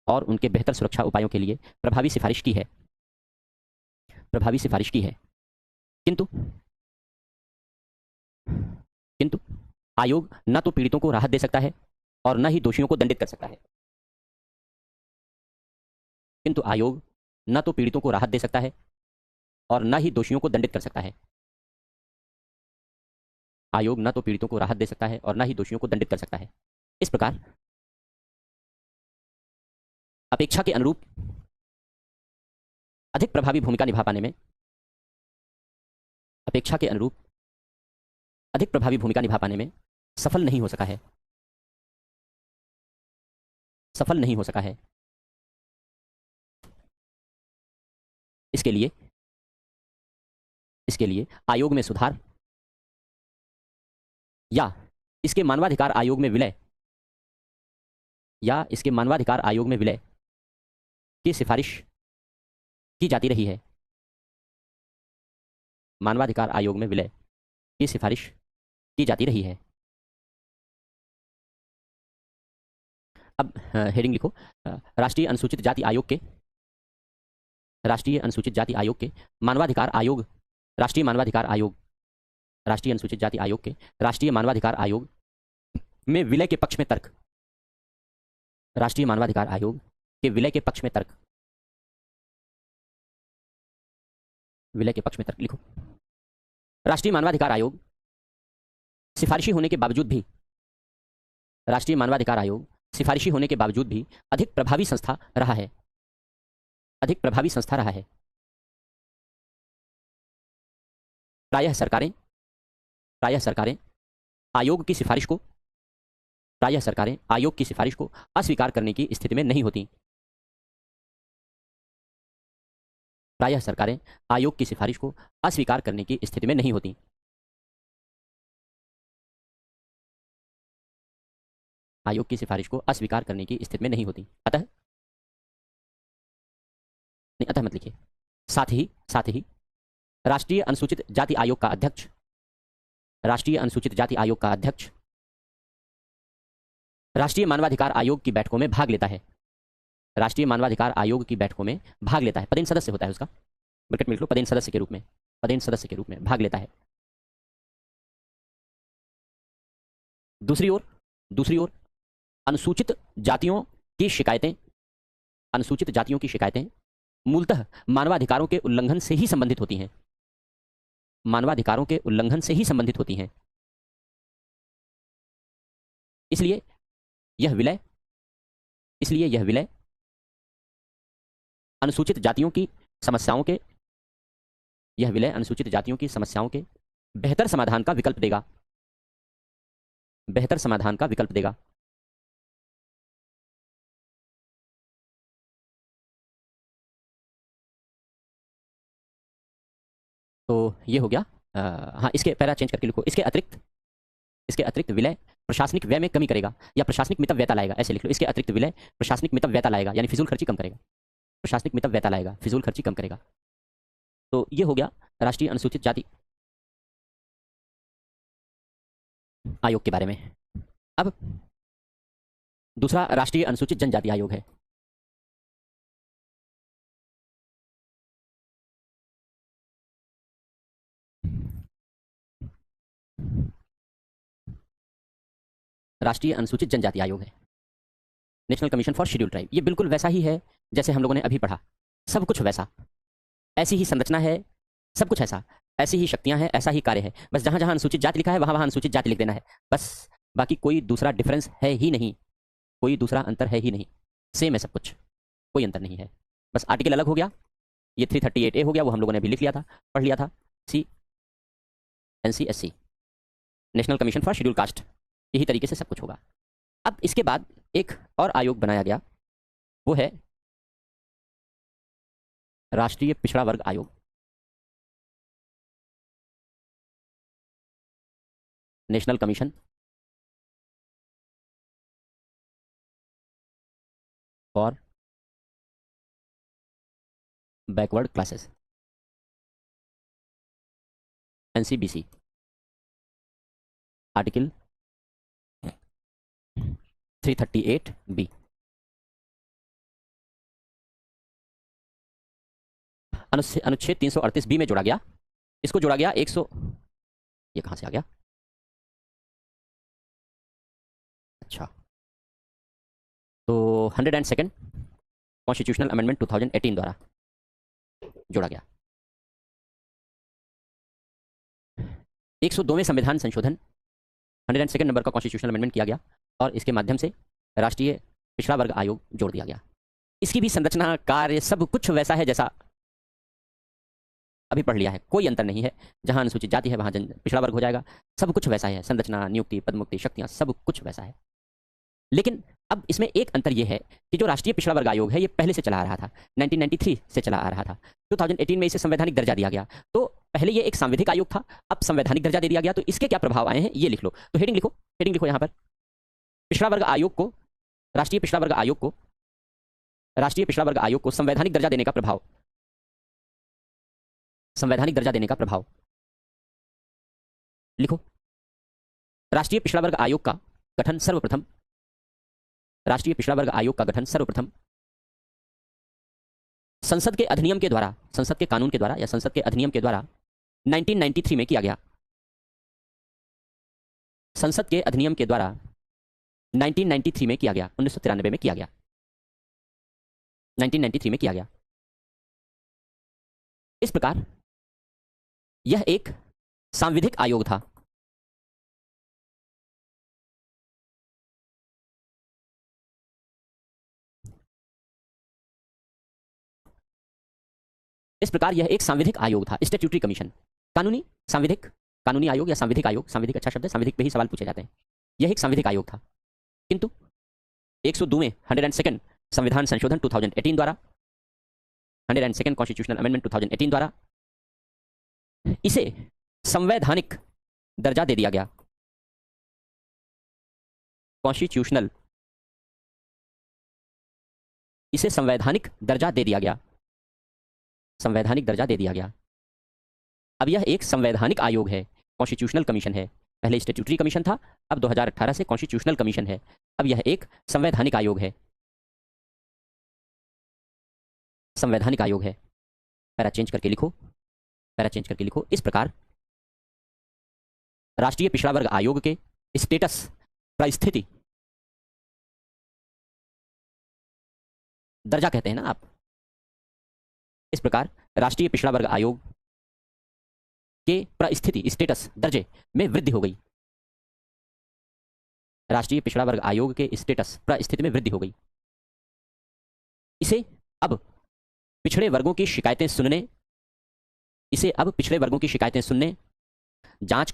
और उनके बेहतर सुरक्षा उपायों के लिए प्रभावी सिफारिश की है, प्रभावी सिफारिश की है। किंतु किंतु आयोग न तो पीड़ितों को राहत दे सकता है और न ही दोषियों को दंडित कर सकता है। किंतु आयोग न तो पीड़ितों को राहत दे सकता है और न ही दोषियों को दंडित कर सकता है। आयोग न तो पीड़ितों को राहत दे सकता है और न ही दोषियों को दंडित कर सकता है। इस प्रकार अपेक्षा के अनुरूप अधिक प्रभावी भूमिका निभा पाने में, अपेक्षा के अनुरूप अधिक प्रभावी भूमिका निभा पाने में सफल नहीं हो सका है, सफल नहीं हो सका है। इसके लिए, इसके लिए आयोग में सुधार या इसके मानवाधिकार आयोग में विलय, या इसके मानवाधिकार आयोग में विलय की सिफारिश की जाती रही है, मानवाधिकार आयोग में विलय की सिफारिश की जाती रही है। अब हेडिंग लिखो, राष्ट्रीय अनुसूचित जाति आयोग के, राष्ट्रीय अनुसूचित जाति आयोग के मानवाधिकार आयोग, राष्ट्रीय मानवाधिकार आयोग, राष्ट्रीय अनुसूचित जाति आयोग के राष्ट्रीय मानवाधिकार आयोग में विलय के पक्ष में तर्क, राष्ट्रीय मानवाधिकार आयोग के विलय के पक्ष में तर्क, विलय के पक्ष में तर्क लिखो। राष्ट्रीय मानवाधिकार आयोग सिफारिशी होने के बावजूद भी, राष्ट्रीय मानवाधिकार आयोग सिफारिशी होने के बावजूद भी अधिक प्रभावी संस्था रहा है, अधिक प्रभावी संस्था रहा है। प्रायः सरकारें, प्रायः सरकारें आयोग की सिफारिश को, प्रायः सरकारें आयोग की सिफारिश को अस्वीकार करने की स्थिति में नहीं होती, प्रायः सरकारें आयोग की सिफारिश को अस्वीकार करने की स्थिति में नहीं होती। आयोग की सिफारिश को अस्वीकार करने की स्थिति में नहीं होती। अतः नहीं, अतः मत लिखिए। साथ ही राष्ट्रीय अनुसूचित जाति आयोग का अध्यक्ष, राष्ट्रीय अनुसूचित जाति आयोग का अध्यक्ष राष्ट्रीय मानवाधिकार आयोग की बैठकों में भाग लेता है, राष्ट्रीय मानवाधिकार आयोग की बैठकों में भाग लेता है, पदेन सदस्य होता है उसका, ब्रैकेट में लिख लो, पदेन सदस्य के रूप में, पदेन सदस्य के रूप में भाग लेता है। दूसरी ओर अनुसूचित जातियों की शिकायतें, अनुसूचित जातियों की शिकायतें मूलतः मानवाधिकारों के उल्लंघन से ही संबंधित होती हैं, मानवाधिकारों के उल्लंघन से ही संबंधित होती हैं। इसलिए यह विलय, इसलिए यह विलय अनुसूचित जातियों की समस्याओं के, यह विलय अनुसूचित जातियों की समस्याओं के बेहतर समाधान का विकल्प देगा, बेहतर समाधान का विकल्प देगा। तो ये हो गया। हाँ, इसके पैरा चेंज करके लिखो, इसके अतिरिक्त विलय प्रशासनिक व्यय में कमी करेगा या प्रशासनिक मितव्ययता लाएगा, ऐसे लिख लो। इसके अतिरिक्त विलय प्रशासनिक मितव्ययता लाएगा यानी फिजूल खर्ची कम करेगा। प्रशासनिक मितव्ययता लाएगा, फिजूल खर्ची कम करेगा। तो ये हो गया राष्ट्रीय अनुसूचित जाति आयोग के बारे में। अब दूसरा राष्ट्रीय अनुसूचित जनजाति आयोग है। राष्ट्रीय अनुसूचित जनजाति आयोग है, national commission for scheduled tribe. ये बिल्कुल वैसा ही है जैसे हम लोगों ने अभी पढ़ा, सब कुछ वैसा, ऐसी ही संरचना है, सब कुछ ऐसा, ऐसी ही शक्तियां हैं, ऐसा ही कार्य है। बस जहां जहां अनुसूचित जाति लिखा है वहां वहां अनुसूचित जाति लिख देना है बस। बाकी कोई दूसरा डिफरेंस है ही नहीं, कोई दूसरा अंतर है ही नहीं, सेम है सब कुछ, कोई अंतर नहीं है। बस आर्टिकल अलग हो गया, ये 338A हो गया, वो हम लोगों ने अभी लिख लिया था, पढ़ लिया था। NCSC, national commission for schedule cast, यही तरीके से सब कुछ होगा। अब इसके बाद एक और आयोग बनाया गया, वो है राष्ट्रीय पिछड़ा वर्ग आयोग, national commission for backward classes, NCBC। Article 338B, अनुच्छेद 338B में जोड़ा गया, इसको जोड़ा गया 100, ये कहां से आ गया, अच्छा, तो 102nd कॉन्स्टिट्यूशनल अमेंडमेंट 2018 द्वारा जोड़ा गया। 102वें संविधान संशोधन, 102nd नंबर का कॉन्स्टिट्यूशनल अमेंडमेंट किया गया और इसके माध्यम से राष्ट्रीय पिछड़ा वर्ग आयोग जोड़ दिया गया। इसकी भी संरचना, कार्य, सब कुछ वैसा है जैसा अभी पढ़ लिया है, कोई अंतर नहीं है। जहां अनुसूचित जाति है वहां पिछड़ा वर्ग हो जाएगा, सब कुछ वैसा है, संरचना, नियुक्ति, पदमुक्ति, शक्तियां, सब कुछ वैसा है। लेकिन अब इसमें एक अंतर यह है कि जो राष्ट्रीय पिछड़ा वर्ग आयोग है ये पहले से चला आ रहा था, 1993 से चला आ रहा था। 2018 में इसे संवैधानिक दर्जा दिया गया। तो पहले ये एक सांविधिक आयोग था, अब संवैधानिक दर्जा दे दिया गया। तो इसके क्या प्रभाव आए हैं ये लिख लो, तो हेडिंग लिखो, हेडिंग लिखो यहाँ पर, पिछड़ा वर्ग आयोग को, राष्ट्रीय पिछड़ा वर्ग आयोग को, राष्ट्रीय पिछड़ा वर्ग आयोग को संवैधानिक दर्जा देने का प्रभाव, संवैधानिक दर्जा देने का प्रभाव लिखो। राष्ट्रीय पिछड़ा वर्ग आयोग का गठन सर्वप्रथम, राष्ट्रीय पिछड़ा वर्ग आयोग का गठन सर्वप्रथम संसद के अधिनियम के द्वारा, संसद के कानून के द्वारा या संसद के अधिनियम के द्वारा 1993 में किया गया। संसद के अधिनियम के द्वारा 1993 में किया गया, 1993 में किया गया, 1993 में किया गया। इस प्रकार यह एक सांविधिक आयोग था। इस प्रकार यह एक सांविधिक आयोग था, स्टैट्यूटरी कमीशन, कानूनी, सांविधिक, कानूनी आयोग या सांविधिक आयोग, सांविधिक अच्छा शब्द है, सांविधिक पे ही सवाल पूछे जाते हैं। यह एक सांविधिक आयोग था, किंतु 102वें 102nd संविधान संशोधन 2018 द्वारा, 102nd कॉन्स्टिट्यूशनल अमेंडमेंट 2018 द्वारा इसे संवैधानिक दर्जा दे दिया गया। कॉन्स्टिट्यूशनल, इसे संवैधानिक दर्जा दे दिया गया, संवैधानिक दर्जा दे दिया गया। अब यह एक संवैधानिक आयोग है, कॉन्स्टिट्यूशनल कमीशन है। पहले स्टैट्यूटरी कमीशन था, अब 2018 से कॉन्स्टिट्यूशनल कमीशन है। अब यह एक संवैधानिक आयोग है, संवैधानिक आयोग है। पैरा चेंज करके लिखो, पैरा चेंज करके लिखो। इस प्रकार राष्ट्रीय पिछड़ा वर्ग आयोग के स्टेटस, परिस्थिति, दर्जा कहते हैं ना आप, इस प्रकार राष्ट्रीय पिछड़ा वर्ग आयोग के परिस्थिति, स्टेटस, दर्जे में वृद्धि हो गई। राष्ट्रीय पिछड़ा वर्ग आयोग के स्टेटस, परिस्थिति में वृद्धि हो गई। इसे अब पिछड़े वर्गों की शिकायतें सुनने, इसे अब पिछड़े वर्गों की शिकायतें सुनने, जांच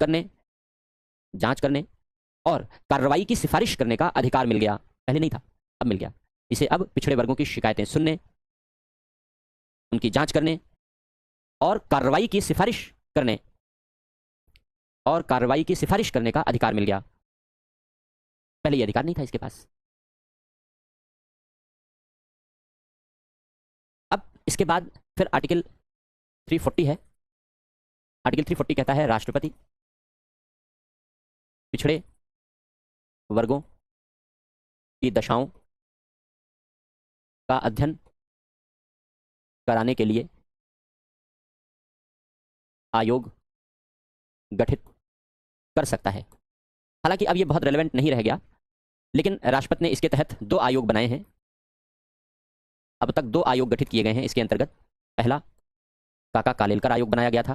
करने और कार्रवाई की सिफारिश करने का अधिकार मिल गया। पहले नहीं था, अब मिल गया। इसे अब पिछड़े वर्गों की शिकायतें सुनने, उनकी जांच करने और कार्रवाई की सिफारिश करने, और कार्रवाई की सिफारिश करने का अधिकार मिल गया। पहले यह अधिकार नहीं था इसके पास। इसके बाद फिर आर्टिकल 340 है। आर्टिकल 340 कहता है राष्ट्रपति पिछड़े वर्गों की दशाओं का अध्ययन कराने के लिए आयोग गठित कर सकता है। हालांकि अब ये बहुत रेलेवेंट नहीं रह गया, लेकिन राष्ट्रपति ने इसके तहत 2 आयोग बनाए हैं। अब तक 2 आयोग गठित किए गए हैं इसके अंतर्गत। पहला काका कालेलकर आयोग बनाया गया था,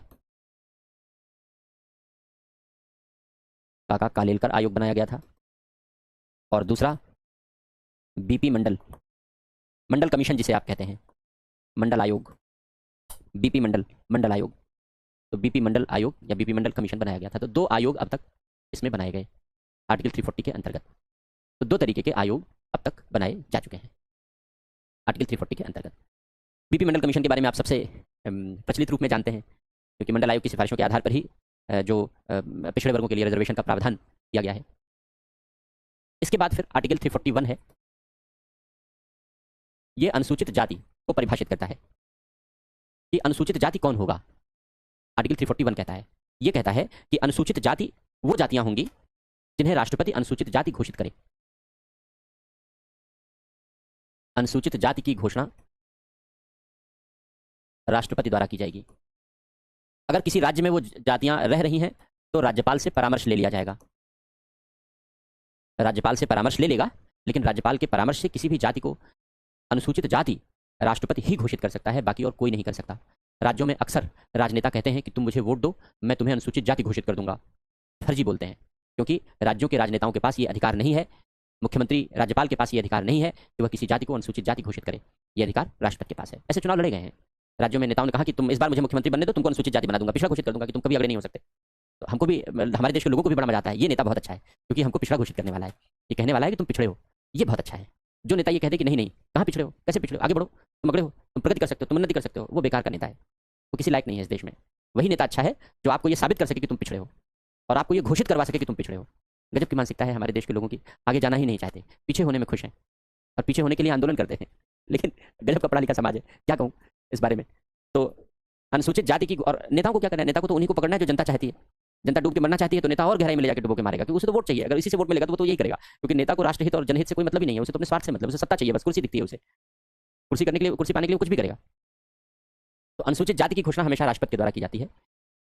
काका कालेलकर आयोग बनाया गया था। और दूसरा बीपी मंडल कमीशन जिसे आप कहते हैं, मंडल आयोग, बीपी मंडल आयोग। तो बीपी मंडल आयोग या बीपी मंडल कमीशन बनाया गया था। तो 2 आयोग अब तक इसमें बनाए गए आर्टिकल 340 के अंतर्गत। तो 2 तरीके के आयोग अब तक बनाए जा चुके हैं आर्टिकल 340 के अंतर्गत। बीपी मंडल कमीशन के बारे में आप सबसे प्रचलित रूप में जानते हैं, क्योंकि मंडल आयोग की सिफारिशों के आधार पर ही जो पिछड़े वर्गों के लिए रिजर्वेशन का प्रावधान किया गया है। इसके बाद फिर आर्टिकल 341 है। ये अनुसूचित जाति को परिभाषित करता है कि अनुसूचित जाति कौन होगा। आर्टिकल 341 कहता है, ये कहता है कि अनुसूचित जाति वो जातियां होंगी जिन्हें राष्ट्रपति अनुसूचित जाति घोषित करे। अनुसूचित जाति की घोषणा राष्ट्रपति द्वारा की जाएगी। अगर किसी राज्य में वो जातियां रह रही हैं तो राज्यपाल से परामर्श ले लिया जाएगा। राज्यपाल से परामर्श ले लेगा, लेकिन राज्यपाल के परामर्श से किसी भी जाति को अनुसूचित जाति राष्ट्रपति ही घोषित कर सकता है, बाकी और कोई नहीं कर सकता। राज्यों में अक्सर राजनेता कहते हैं कि तुम मुझे वोट दो, मैं तुम्हें अनुसूचित जाति घोषित कर दूंगा। फर्जी बोलते हैं, क्योंकि राज्यों के राजनेताओं के पास ये अधिकार नहीं है। मुख्यमंत्री राज्यपाल के पास ये अधिकार नहीं है कि वह किसी जाति को अनुसूचित जाति घोषित करे। ये अधिकार राष्ट्रपति के पास है। ऐसे चुनाव लड़े गए हैं राज्यों में, नेताओं ने कहा कि तुम इस बार मुझे मुख्यमंत्री बनने दो, तुमको अनुसूचित जाति बना दूंगा, पिछड़ा घोषित कर दूंगा कि तुम कभी आगे नहीं हो सकते। तो हमको भी, हमारे देश के लोगों को भी बड़ा मजा आता है, ये नेता बहुत अच्छा है क्योंकि हमको पिछड़ा घोषित करने वाला है, ये कहने वाला है कि तुम पिछड़े हो। ये बहुत अच्छा है। जो नेता ये कहते कि नहीं नहीं, कहाँ पिछड़े हो, कैसे पिछड़े हो, आगे बढ़ो, तुम अगड़े हो, तुम प्रगति कर सकते हो, तुम उन्नति कर सकते हो, वो बेकार का नेता है, वो किसी लायक नहीं है इस देश में। वही नेता अच्छा है जो आपको ये साबित कर सके कि तुम पिछड़े हो और आपको ये घोषित करवा सके कि तुम पिछड़े हो। गजब की मानसिकता है हमारे देश के लोगों की, आगे जाना ही नहीं चाहते, पीछे होने में खुश हैं और पीछे होने के लिए आंदोलन करते हैं। लेकिन गजब का पढ़ा लिखा समाज है, क्या कहूँ इस बारे में। तो अनुसूचित जाति की, और नेताओं को क्या करना है, नेता को तो उन्हीं को पकड़ना है जो जनता चाहती है। जनता डूब के मरना चाहती है तो नेता और गहराई में ले जाकर डुबो के मारेगा, क्योंकि उसे तो वोट चाहिए। अगर इसी से वोट मिलेगा तो वो तो यही करेगा, क्योंकि नेता को राष्ट्रहित और जनहित से कोई मतलब ही नहीं है, उसे तो अपने स्वार्थ से मतलब, उसे सत्ता चाहिए, बस कुर्सी दिखती है उसे, कुर्सी करने के लिए, कुर्सी पाने के लिए कुछ भी करेगा। तो अनुसूचित जाति की घोषणा हमेशा राष्ट्रपति के द्वारा की जाती है।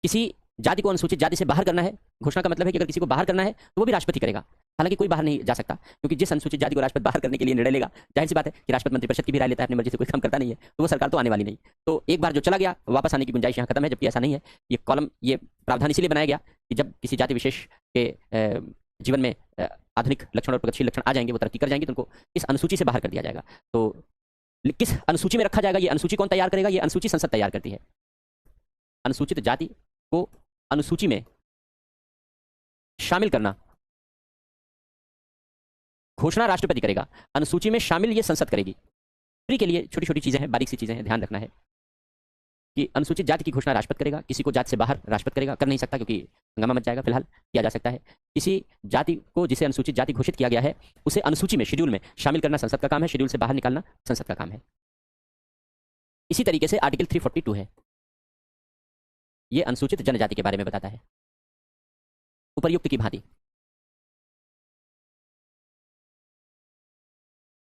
किसी जाति को अनुसूचित जाति से बाहर करना है, घोषणा का मतलब है कि अगर किसी को बाहर करना है तो वो भी राष्ट्रपति करेगा। हालांकि कोई बाहर नहीं जा सकता, क्योंकि जिस अनुसूचित जाति को राष्ट्रपति बाहर करने के लिए निर्णय लेगा, जाहिर सी बात है कि राष्ट्रपति मंत्रिपरिषद की भी राय लेता है, अपनी मर्जी से कोई काम करता नहीं है, तो वो सरकार तो आने वाली नहीं। तो एक बार जो चला गया वापस आने की गुंजाइश यहाँ खत्म है, जबकि ऐसा नहीं है। ये कॉलम, ये प्रावधान इसीलिए बनाया गया कि जब किसी जाति विशेष के जीवन में आधुनिक लक्षण और प्रगतिशील लक्षण आ जाएंगे, वो तरक्की कर जाएंगे, तो उनको इस अनुसूची से बाहर कर दिया जाएगा। तो किस अनुसूची में रखा जाएगा, ये अनुसूची कौन तैयार करेगा? ये अनुसूची संसद तैयार करती है। अनुसूचित जाति को अनुसूची में शामिल करना घोषणा राष्ट्रपति करेगा, अनुसूची में शामिल ये संसद करेगी। फ्री के लिए छोटी छोटी चीजें हैं, बारीक सी चीजें हैं, ध्यान रखना है कि अनुसूचित जाति की घोषणा राष्ट्रपति करेगा, किसी को जाति से बाहर राष्ट्रपति करेगा, कर नहीं सकता क्योंकि हंगामा मच जाएगा। फिलहाल किया जा सकता है। किसी जाति को जिसे अनुसूचित जाति घोषित किया गया है उसे अनुसूची में, शेड्यूल में शामिल करना संसद का काम है, शेड्यूल से बाहर निकालना संसद का काम है। इसी तरीके से आर्टिकल 342 है, यह अनुसूचित जनजाति के बारे में बताता है उपर्युक्त की भांति।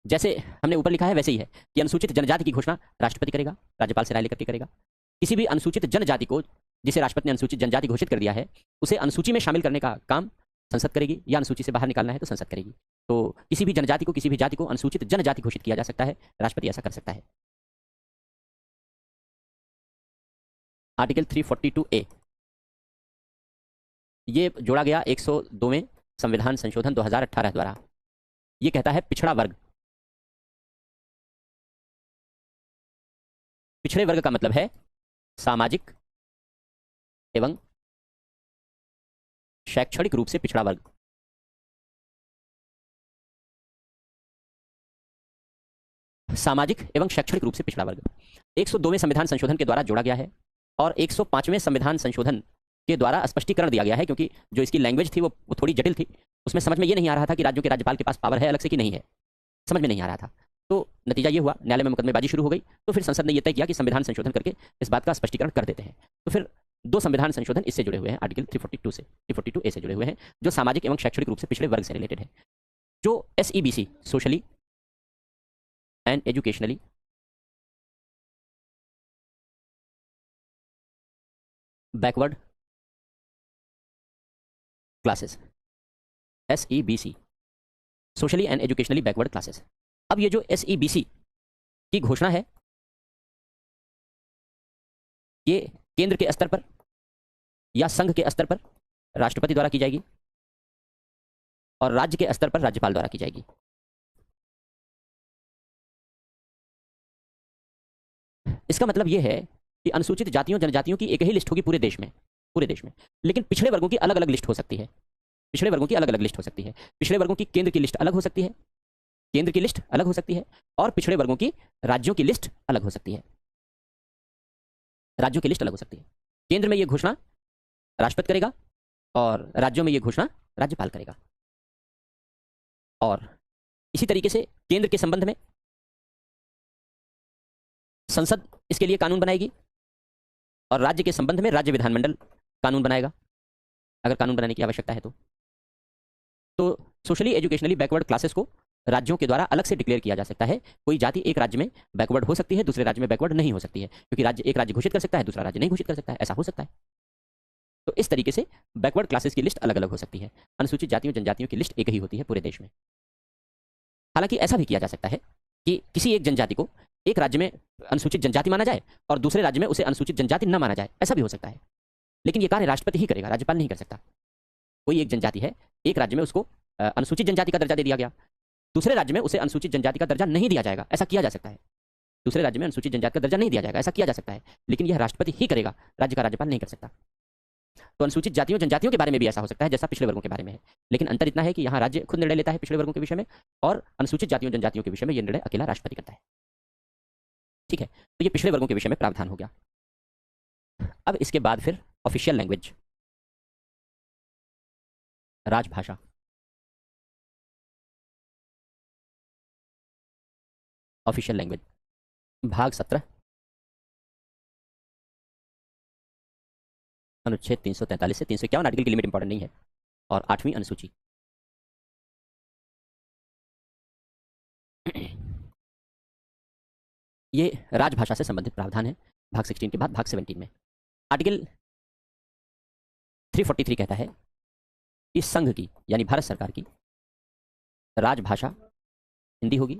जैसे हमने ऊपर लिखा है वैसे ही है कि अनुसूचित जनजाति की घोषणा राष्ट्रपति करेगा, राज्यपाल से राय लेकर के करेगा। किसी भी अनुसूचित जनजाति को जिसे राष्ट्रपति ने अनुसूचित जनजाति घोषित कर दिया है उसे अनुसूची में शामिल करने का काम संसद करेगी, या अनुसूची से बाहर निकालना है तो संसद करेगी। तो किसी भी जनजाति को, किसी भी जाति को अनुसूचित जनजाति घोषित किया जा सकता है, राष्ट्रपति ऐसा कर सकता है। आर्टिकल 342A ये जोड़ा गया 102वें संविधान संशोधन 2018 द्वारा। ये कहता है पिछड़ा वर्ग। पिछड़े वर्ग का मतलब है सामाजिक एवं शैक्षणिक रूप से पिछड़ा वर्ग। सामाजिक एवं शैक्षणिक रूप से पिछड़ा वर्ग 102वें संविधान संशोधन के द्वारा जोड़ा गया है और 105वें संविधान संशोधन के द्वारा स्पष्टीकरण दिया गया है, क्योंकि जो इसकी लैंग्वेज थी वो थोड़ी जटिल थी। उसमें समझ में ये नहीं आ रहा था कि राज्यों के राज्यपाल के पास पावर है अलग से कि नहीं है, समझ में नहीं आ रहा था। तो नतीजा ये हुआ, न्यायालय में मुकदमेबाजी शुरू हो गई। तो फिर संसद ने यह तय किया कि संविधान संशोधन करके इस बात का स्पष्टीकरण कर देते हैं। तो फिर दो संविधान संशोधन इससे जुड़े हुए हैं, आर्टिकल 342 ए से जुड़े हुए हैं, जो सामाजिक एवं शैक्षणिक रूप से पिछड़े वर्ग से रिलेटेड है। जो SEBC, socially and educationally backward classes, SEBC, socially and educationally backward classes. अब ये जो SEBC की घोषणा है, ये केंद्र के स्तर पर या संघ के स्तर पर राष्ट्रपति द्वारा की जाएगी और राज्य के स्तर पर राज्यपाल द्वारा की जाएगी। इसका मतलब यह है कि अनुसूचित जातियों जनजातियों की एक ही लिस्ट होगी पूरे देश में, लेकिन पिछड़े वर्गों की अलग अलग लिस्ट हो सकती है। पिछड़े वर्गों की अलग अलग लिस्ट हो सकती है। पिछड़े वर्गों की केंद्र की लिस्ट अलग हो सकती है, केंद्र की लिस्ट अलग हो सकती है, और पिछड़े वर्गों की राज्यों की लिस्ट अलग हो सकती है। राज्यों की लिस्ट अलग हो सकती है। केंद्र में यह घोषणा राष्ट्रपति करेगा और राज्यों में यह घोषणा राज्यपाल करेगा। और इसी तरीके से केंद्र के संबंध में संसद इसके लिए कानून बनाएगी और राज्य के संबंध में राज्य विधानमंडल कानून बनाएगा, अगर कानून बनाने की आवश्यकता है तो सोशली एजुकेशनली बैकवर्ड क्लासेस को राज्यों के द्वारा अलग से डिक्लेयर किया जा सकता है। कोई जाति एक राज्य में बैकवर्ड हो सकती है, दूसरे राज्य में बैकवर्ड नहीं हो सकती है, क्योंकि एक राज्य घोषित कर सकता है, दूसरा राज्य नहीं घोषित कर सकता है, ऐसा हो सकता है। तो इस तरीके से बैकवर्ड क्लासेस की लिस्ट अलग अलग हो सकती है। अनुसूचित जातियों जनजातियों की लिस्ट एक ही होती है पूरे देश में। हालांकि ऐसा भी किया जा सकता है कि किसी एक जनजाति को एक राज्य में अनुसूचित जनजाति माना जाए और दूसरे राज्य में उसे अनुसूचित जनजाति न माना जाए, ऐसा भी हो सकता है। लेकिन यह कार्य राष्ट्रपति ही करेगा, राज्यपाल नहीं कर सकता। कोई एक जनजाति है, एक राज्य में उसको अनुसूचित जनजाति का दर्जा दे दिया गया, दूसरे राज्य में उसे अनुसूचित जनजाति का दर्जा नहीं दिया जाएगा, ऐसा किया जा सकता है। दूसरे राज्य में अनुसूचित जनजाति का दर्जा नहीं दिया जाएगा, ऐसा किया जा सकता है, लेकिन यह राष्ट्रपति ही करेगा, राज्य का राज्यपाल नहीं कर सकता। तो अनुसूचित जातियों जनजातियों के बारे में भी ऐसा हो सकता है जैसा पिछड़े वर्गों के बारे में है, लेकिन अंतर इतना है कि यहाँ राज्य खुद निर्णय लेता है पिछड़े वर्गों के विषय में, और अनुसूचित जातियों जनजातियों के विषय में यह निर्णय अकेला राष्ट्रपति करता है। ठीक है, तो ये पिछड़े वर्गों के विषय में प्रावधान हो गया। अब इसके बाद फिर ऑफिशियल लैंग्वेज, राजभाषा। ऑफिशियल लैंग्वेज, भाग 17, अनुच्छेद 343 से 351 आर्टिकल की लिमिट इंपॉर्टेंट नहीं है, और 8वीं अनुसूची। ये राजभाषा से संबंधित प्रावधान है भाग 16 के बाद भाग 17 में। आर्टिकल 343 कहता है कि संघ की यानी भारत सरकार की राजभाषा हिंदी होगी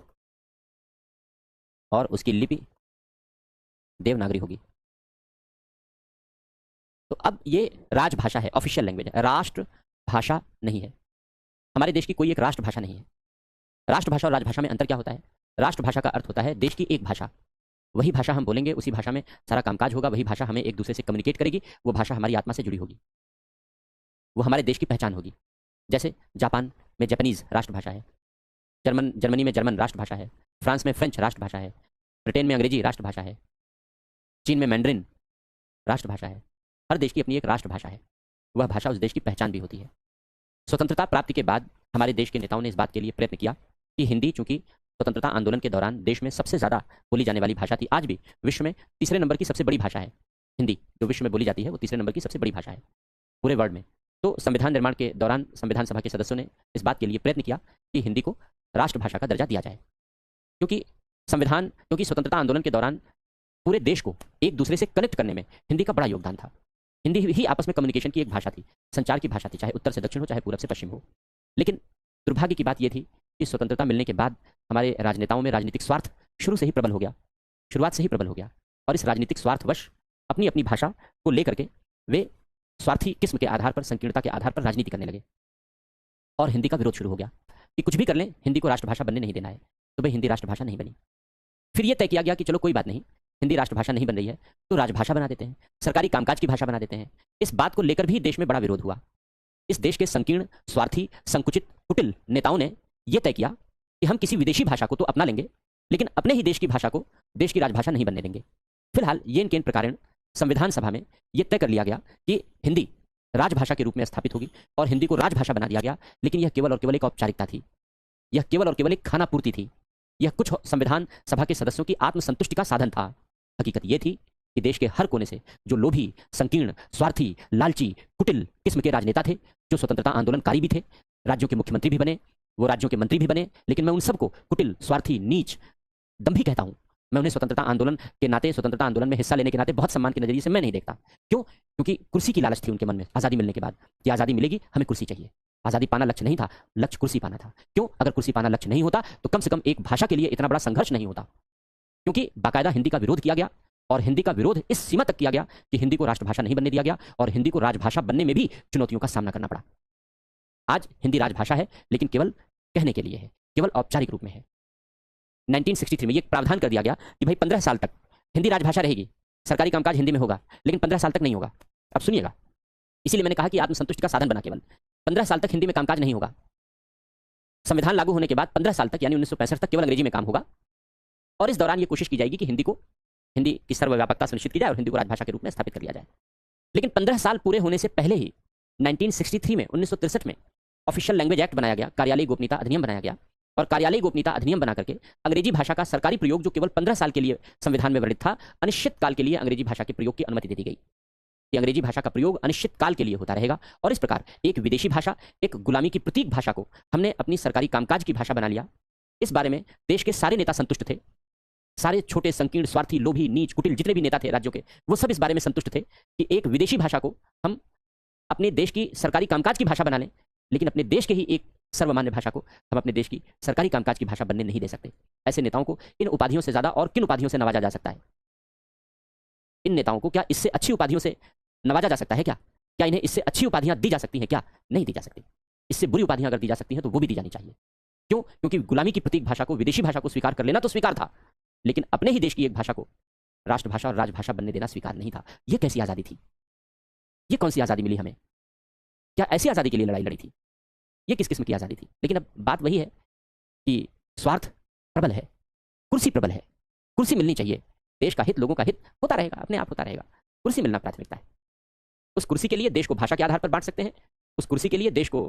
और उसकी लिपि देवनागरी होगी। तो अब ये राजभाषा है, ऑफिशियल लैंग्वेज है, राष्ट्र भाषा नहीं है। हमारे देश की कोई एक राष्ट्रभाषा नहीं है। राष्ट्रभाषा और राजभाषा में अंतर क्या होता है? राष्ट्रभाषा का अर्थ होता है देश की एक भाषा, वही भाषा हम बोलेंगे, उसी भाषा में सारा कामकाज होगा, वही भाषा हमें एक दूसरे से कम्युनिकेट करेगी, वो भाषा हमारी आत्मा से जुड़ी होगी, वो हमारे देश की पहचान होगी। जैसे जापान में जापानीज राष्ट्रभाषा है, जर्मनी में जर्मन राष्ट्रभाषा है, फ्रांस में फ्रेंच राष्ट्रभाषा है, ब्रिटेन में अंग्रेजी राष्ट्रभाषा है, चीन में मैंड्रिन राष्ट्रभाषा है। हर देश की अपनी एक राष्ट्रभाषा है, वह भाषा उस देश की पहचान भी होती है। स्वतंत्रता प्राप्ति के बाद हमारे देश के नेताओं ने इस बात के लिए प्रयत्न किया कि हिंदी, चूंकि स्वतंत्रता आंदोलन के दौरान देश में सबसे ज़्यादा बोली जाने वाली भाषा थी, आज भी विश्व में तीसरे नंबर की सबसे बड़ी भाषा है हिंदी, जो विश्व में बोली जाती है वो तीसरे नंबर की सबसे बड़ी भाषा है पूरे वर्ल्ड में। तो संविधान निर्माण के दौरान संविधान सभा के सदस्यों ने इस बात के लिए प्रयत्न किया कि हिंदी को राष्ट्रभाषा का दर्जा दिया जाए, क्योंकि स्वतंत्रता आंदोलन के दौरान पूरे देश को एक दूसरे से कनेक्ट करने में हिंदी का बड़ा योगदान था। हिंदी ही आपस में कम्युनिकेशन की एक भाषा थी, संचार की भाषा थी, चाहे उत्तर से दक्षिण हो, चाहे पूरब से पश्चिम हो। लेकिन दुर्भाग्य की बात यह थी कि स्वतंत्रता मिलने के बाद हमारे राजनेताओं में राजनीतिक स्वार्थ शुरुआत से ही प्रबल हो गया, और इस राजनीतिक स्वार्थवश अपनी अपनी भाषा को लेकर के वे स्वार्थी किस्म के आधार पर, संकीर्णता के आधार पर राजनीति करने लगे, और हिंदी का विरोध शुरू हो गया कि कुछ भी कर लें, हिंदी को राष्ट्रभाषा बनने नहीं देना है। तो भाई हिंदी राष्ट्रभाषा नहीं बनी। फिर यह तय किया गया कि चलो कोई बात नहीं, हिंदी राष्ट्रभाषा नहीं बन रही है तो राजभाषा बना देते हैं, सरकारी कामकाज की भाषा बना देते हैं। इस बात को लेकर भी देश में बड़ा विरोध हुआ। इस देश के संकीर्ण, स्वार्थी, संकुचित, कुटिल नेताओं ने यह तय किया कि हम किसी विदेशी भाषा को तो अपना लेंगे, लेकिन अपने ही देश की भाषा को देश की राजभाषा नहीं बनने देंगे। फिलहाल ये इनके प्रकार संविधान सभा में यह तय कर लिया गया कि हिंदी राजभाषा के रूप में स्थापित होगी और हिंदी को राजभाषा बना दिया गया। लेकिन यह केवल और केवल एक औपचारिकता थी, यह केवल और केवल एक खाना पूर्ति थी, यह कुछ संविधान सभा के सदस्यों की आत्मसंतुष्टि का साधन था। हकीकत यह थी कि देश के हर कोने से जो लोभी, संकीर्ण, स्वार्थी, लालची, कुटिल किस्म के राजनेता थे, जो स्वतंत्रता आंदोलनकारी भी थे, राज्यों के मुख्यमंत्री भी बने, वो राज्यों के मंत्री भी बने, लेकिन मैं उन सबको कुटिल, स्वार्थी, नीच, दंभी कहता हूं। मैं उन्हें स्वतंत्रता आंदोलन के नाते, स्वतंत्रता आंदोलन में हिस्सा लेने के नाते बहुत सम्मान के नजरिए से मैं नहीं देखता। क्यों? क्योंकि कुर्सी की लालच थी उनके मन में आज़ादी मिलने के बाद कि आज़ादी मिलेगी, हमें कुर्सी चाहिए। आज़ादी पाना लक्ष्य नहीं था, लक्ष्य कुर्सी पाना था। क्यों? अगर कुर्सी पाना लक्ष्य नहीं होता तो कम से कम एक भाषा के लिए इतना बड़ा संघर्ष नहीं होता। क्योंकि बाकायदा हिंदी का विरोध किया गया, और हिंदी का विरोध इस सीमा तक किया गया कि हिंदी को राष्ट्रभाषा नहीं बनने दिया गया, और हिंदी को राजभाषा बनने में भी चुनौतियों का सामना करना पड़ा। आज हिंदी राजभाषा है, लेकिन केवल कहने के लिए है, केवल औपचारिक रूप में है। 1963 में ये प्रावधान कर दिया गया कि भाई 15 साल तक हिंदी राजभाषा रहेगी, सरकारी कामकाज हिंदी में होगा, लेकिन 15 साल तक नहीं होगा। अब सुनिएगा, इसीलिए मैंने कहा कि आत्मसंतुष्टि का साधन बना केवल 15 साल तक हिंदी में कामकाज नहीं होगा। संविधान लागू होने के बाद 15 साल तक यानी 1965 तक केवल अंग्रेजी में काम होगा, और इस दौरान ये कोशिश की जाएगी कि हिंदी की सर्वव्यापकता सुनिश्चित की जाए और हिंदी को राजभाषा के रूप में स्थापित कर लिया जाए। लेकिन 15 साल पूरे होने से पहले ही 1963 में 1963 में ऑफिशियल लैंग्वेज एक्ट बनाया गया, कार्यालयी गोपनीयता अधिनियम बनाया गया, और कार्यालयी गोपनीयता अधिनियम बना करके अंग्रेजी भाषा का सरकारी प्रयोग जो केवल 15 साल के लिए संविधान में वर्णित था, अनिश्चित काल के लिए अंग्रेजी भाषा के प्रयोग की अनुमति दे दी गई कि अंग्रेजी भाषा का प्रयोग अनिश्चित काल के लिए होता रहेगा। और इस प्रकार एक विदेशी भाषा, एक गुलामी की प्रतीक भाषा को हमने अपनी सरकारी कामकाज की भाषा बना लिया। इस बारे में देश के सारे नेता संतुष्ट थे, सारे छोटे, संकीर्ण, स्वार्थी, लोभी, नीच, कुटिल जितने भी नेता थे राज्यों के, वो सब इस बारे में संतुष्ट थे कि एक विदेशी भाषा को हम अपने देश की सरकारी कामकाज की भाषा बना लें, लेकिन अपने देश के ही एक सर्वमान्य भाषा को हम अपने देश की सरकारी कामकाज की भाषा बनने नहीं दे सकते। ऐसे नेताओं को इन उपाधियों से ज्यादा और किन उपाधियों से नवाजा जा सकता है? इन नेताओं को क्या इससे अच्छी उपाधियों से नवाजा जा सकता है? क्या इन्हें इससे अच्छी उपाधियां दी जा सकती हैं? क्या नहीं दी जा सकती। इससे बुरी उपाधियां अगर दी जा सकती हैं तो वो भी दी जानी चाहिए। क्यों? क्योंकि गुलामी की प्रतीक भाषा को, विदेशी भाषा को स्वीकार कर लेना तो स्वीकार था, लेकिन अपने ही देश की एक भाषा को राष्ट्रभाषा और राजभाषा बनने देना स्वीकार नहीं था। यह कैसी आजादी थी? ये कौन सी आजादी मिली हमें? क्या ऐसी आजादी के लिए लड़ाई लड़ी थी? ये किस किस्म की आजादी थी? लेकिन अब बात वही है कि स्वार्थ प्रबल है, कुर्सी प्रबल है, कुर्सी मिलनी चाहिए, देश का हित, लोगों का हित होता रहेगा, अपने आप होता रहेगा, कुर्सी मिलना प्राथमिकता है। उस कुर्सी के लिए देश को भाषा के आधार पर बांट सकते हैं, उस कुर्सी के लिए देश को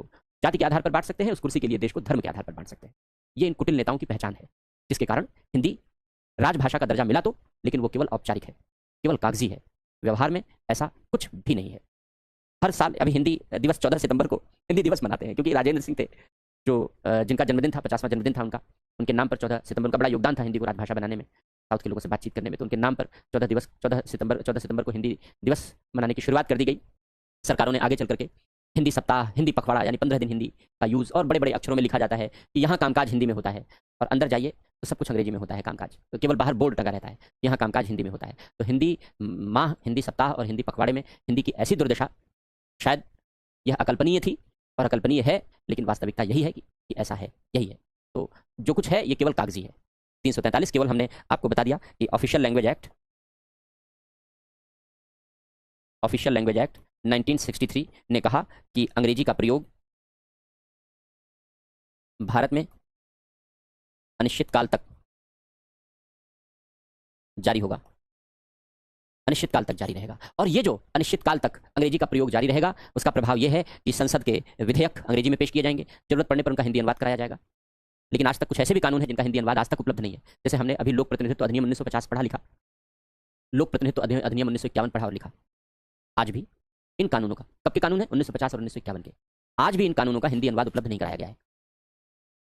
जाति के आधार पर बांट सकते हैं, उस कुर्सी के लिए देश को धर्म के आधार पर बांट सकते हैं। ये इन कुटिल नेताओं की पहचान है, जिसके कारण हिंदी राजभाषा का दर्जा मिला तो, लेकिन वो केवल औपचारिक है, केवल कागजी है, व्यवहार में ऐसा कुछ भी नहीं है। हर साल अभी हिंदी दिवस 14 सितंबर को हिंदी दिवस मनाते हैं, क्योंकि राजेंद्र सिंह थे जो जिनका जन्मदिन था, 50वां जन्मदिन था उनका, उनके नाम पर 14 सितंबर का बड़ा योगदान था हिंदी को राजभाषा बनाने में, साउथ के लोगों से बातचीत करने में। तो उनके नाम पर 14 सितंबर को हिंदी दिवस मनाने की शुरुआत कर दी गई। सरकारों ने आगे चल करके हिंदी सप्ताह, हिंदी पखवाड़ा यानी 15 दिन हिंदी का यूज़, और बड़े बड़े अक्षरों में लिखा जाता है कि यहाँ कामकाज हिंदी में होता है, और अंदर जाइए तो सब कुछ अंग्रेजी में होता है कामकाज, तो केवल बाहर बोर्ड टंगा रहता है, यहाँ कामकाज हिंदी में होता है। तो हिंदी माह, हिंदी सप्ताह और हिंदी पखवाड़े में हिंदी की ऐसी दुर्दशा, शायद यह अकल्पनीय थी और अकल्पनीय है, लेकिन वास्तविकता यही है कि ऐसा है, यही है। तो जो कुछ है ये केवल कागजी है। 343 केवल हमने आपको बता दिया कि ऑफिशियल लैंग्वेज एक्ट 1963 ने कहा कि अंग्रेजी का प्रयोग भारत में अनिश्चित काल तक जारी होगा, अनिश्चित काल तक जारी रहेगा। और ये जो अनिश्चित काल तक अंग्रेजी का प्रयोग जारी रहेगा, उसका प्रभाव यह है कि संसद के विधेयक अंग्रेजी में पेश किए जाएंगे, जरूरत पड़ने पर उनका हिंदी अनुवाद कराया जाएगा। लेकिन आज तक कुछ ऐसे भी कानून हैं जिनका हिंदी अनुवाद आज तक उपलब्ध नहीं है। जैसे हमने अभी लोक प्रतिनिधित्व अधिनियम 1950 पढ़ा लिखा, लोक प्रतिनिधित्व अधिनियम 1951 पढ़ा और लिखा। आज भी इन कानूनों का, कब के कानून है? 1950 और 1951 के। आज भी इन कानूनों का हिंदी अनुवाद उपलब्ध नहीं कराया गया है।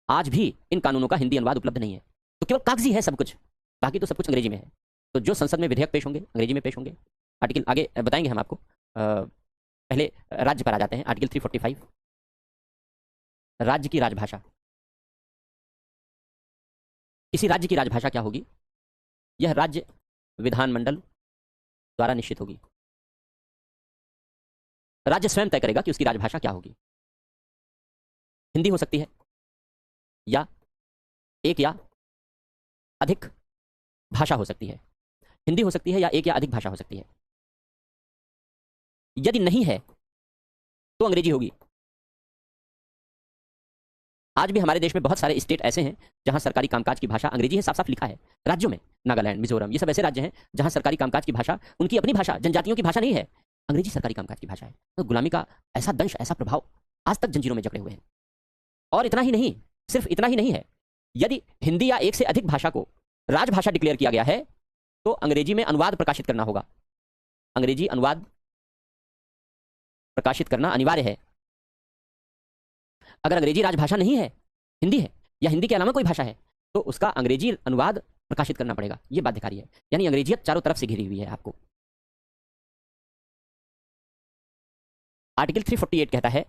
आज भी इन कानूनों का हिंदी अनुवाद उपलब्ध नहीं है। तो केवल कागजी है सब कुछ, बाकी तो सब कुछ अंग्रेजी में है। तो जो संसद में विधेयक पेश होंगे अंग्रेजी में पेश होंगे। आर्टिकल आगे बताएंगे हम आपको। पहले राज्य पर आ जाते हैं। आर्टिकल 345, राज्य की राजभाषा। किसी राज्य की राजभाषा क्या होगी? यह राज्य विधानमंडल द्वारा निश्चित होगी। राज्य स्वयं तय करेगा कि उसकी राजभाषा क्या होगी। हिंदी हो सकती है, या एक या अधिक भाषा हो सकती है। हिंदी हो सकती है या एक या अधिक भाषा हो सकती है। यदि नहीं है तो अंग्रेजी होगी। आज भी हमारे देश में बहुत सारे स्टेट ऐसे हैं जहां सरकारी कामकाज की भाषा अंग्रेजी है, साफ साफ लिखा है। राज्यों में नागालैंड, मिजोरम, ये सब ऐसे राज्य हैं जहां सरकारी कामकाज की भाषा उनकी अपनी भाषा, जनजातियों की भाषा नहीं है, अंग्रेजी सरकारी कामकाज की भाषा है। तो गुलामी का ऐसा दंश, ऐसा प्रभाव आज तक जंजीरों में जकड़े हुए हैं। और इतना ही नहीं, सिर्फ इतना ही नहीं है, यदि हिंदी या एक से अधिक भाषा को राजभाषा डिक्लेयर किया गया है तो अंग्रेजी में अनुवाद प्रकाशित करना होगा। अंग्रेजी अनुवाद प्रकाशित करना अनिवार्य है। अगर अंग्रेजी राजभाषा नहीं है, हिंदी है या हिंदी के अलावा कोई भाषा है, तो उसका अंग्रेजी अनुवाद प्रकाशित करना पड़ेगा। यह बाध्यकारी है, यानी अंग्रेजियत चारों तरफ से घिरी हुई है आपको। आर्टिकल 348 कहता है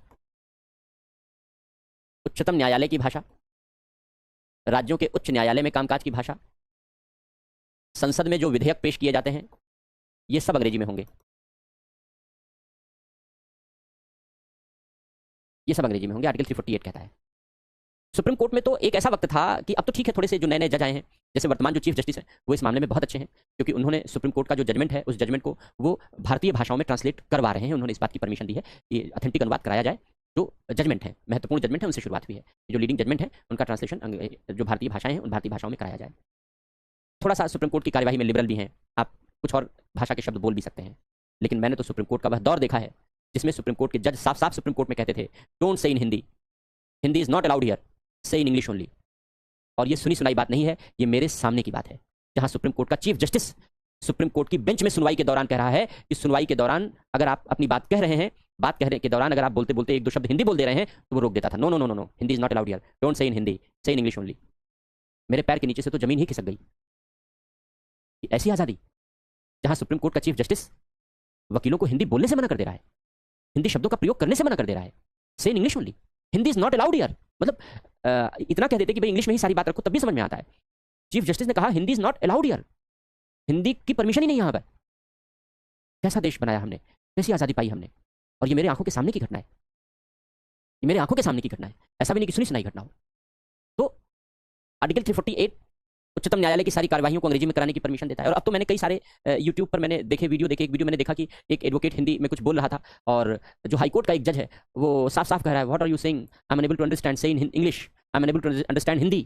उच्चतम न्यायालय की भाषा, राज्यों के उच्च न्यायालय में कामकाज की भाषा, संसद में जो विधेयक पेश किए जाते हैं ये सब अंग्रेजी में होंगे। ये सब अंग्रेजी में होंगे, आर्टिकल 348 कहता है। सुप्रीम कोर्ट में तो एक ऐसा वक्त था कि अब तो ठीक है, थोड़े से जो नए नए जज आए हैं, जैसे वर्तमान जो चीफ जस्टिस हैं, वो इस मामले में बहुत अच्छे हैं, क्योंकि उन्होंने सुप्रीम कोर्ट का जो जजमेंट है उस जजमेंट को वो भारतीय भाषाओं में ट्रांसलेट करवा रहे हैं। उन्होंने इस बात की परमिशन दी है कि ऑथेंटिक अनुवाद कराया जाए। जो जजमेंट है, महत्वपूर्ण जजमेंट है, उनसे शुरुआत हुई है। जो लीडिंग जजमेंट है उनका ट्रांसलेशन जो भारतीय भाषाएं हैं उन भारतीय भाषाओं में कराया जाए। थोड़ा सा सुप्रीम कोर्ट की कार्यवाही में लिबरल भी हैं, आप कुछ और भाषा के शब्द बोल भी सकते हैं, लेकिन मैंने तो सुप्रीम कोर्ट का वह दौर देखा है जिसमें सुप्रीम कोर्ट के जज साफ साफ सुप्रीम कोर्ट में कहते थे, don't say in Hindi, Hindi is not allowed here, से इन इंग्लिश ओनली। और ये सुनी सुनाई बात नहीं है, ये मेरे सामने की बात है, जहां सुप्रीम कोर्ट का चीफ जस्टिस सुप्रीम कोर्ट की बेंच में सुनवाई के दौरान कह रहा है कि सुनवाई के दौरान अगर आप अपनी बात कह रहे हैं, बात कहने के दौरान अगर आप बोलते बोलते एक दो शब्द हिंदी बोल दे रहे हैं तो वो रोक देता था। No no no no no, Hindi is not allowed here, don't say in Hindi, से इन इंग्लिश ओनली। मेरे पैर के नीचे से तो जमीन ही खिसक गई। ऐसी आजादी जहां सुप्रीम कोर्ट का चीफ जस्टिस वकीलों को हिंदी बोलने से मना कर दे रहा है, हिंदी शब्दों का प्रयोग करने से मना कर दे रहा है, से in English only, Hindi is not allowed here. मतलब इतना कह देते कि भाई इंग्लिश में ही सारी बात रखो तब भी समझ में आता है। चीफ जस्टिस ने कहा Hindi is not allowed here, Hindi की परमिशन ही नहीं यहां पर। कैसा देश बनाया हमने, कैसी आजादी पाई हमने। और ये मेरे आंखों के सामने की घटना है, ये मेरे आंखों के सामने की घटना है, ऐसा भी नहीं कि सुनी सुनाई घटना हो। तो आर्टिकल 348 उच्चतम न्यायालय की सारी कार्यवाहियों को अंग्रेजी में कराने की परमिशन देता है। और अब तो मैंने कई सारे यूट्यूब पर मैंने देखे वीडियो देखे, एक वीडियो मैंने देखा कि एक एडवोकेट हिंदी में कुछ बोल रहा था और जो हाईकोर्ट का एक जज है वो साफ साफ कह रहा है, what are you saying, I am unable to understand, say in English, I am unable to understand Hindi.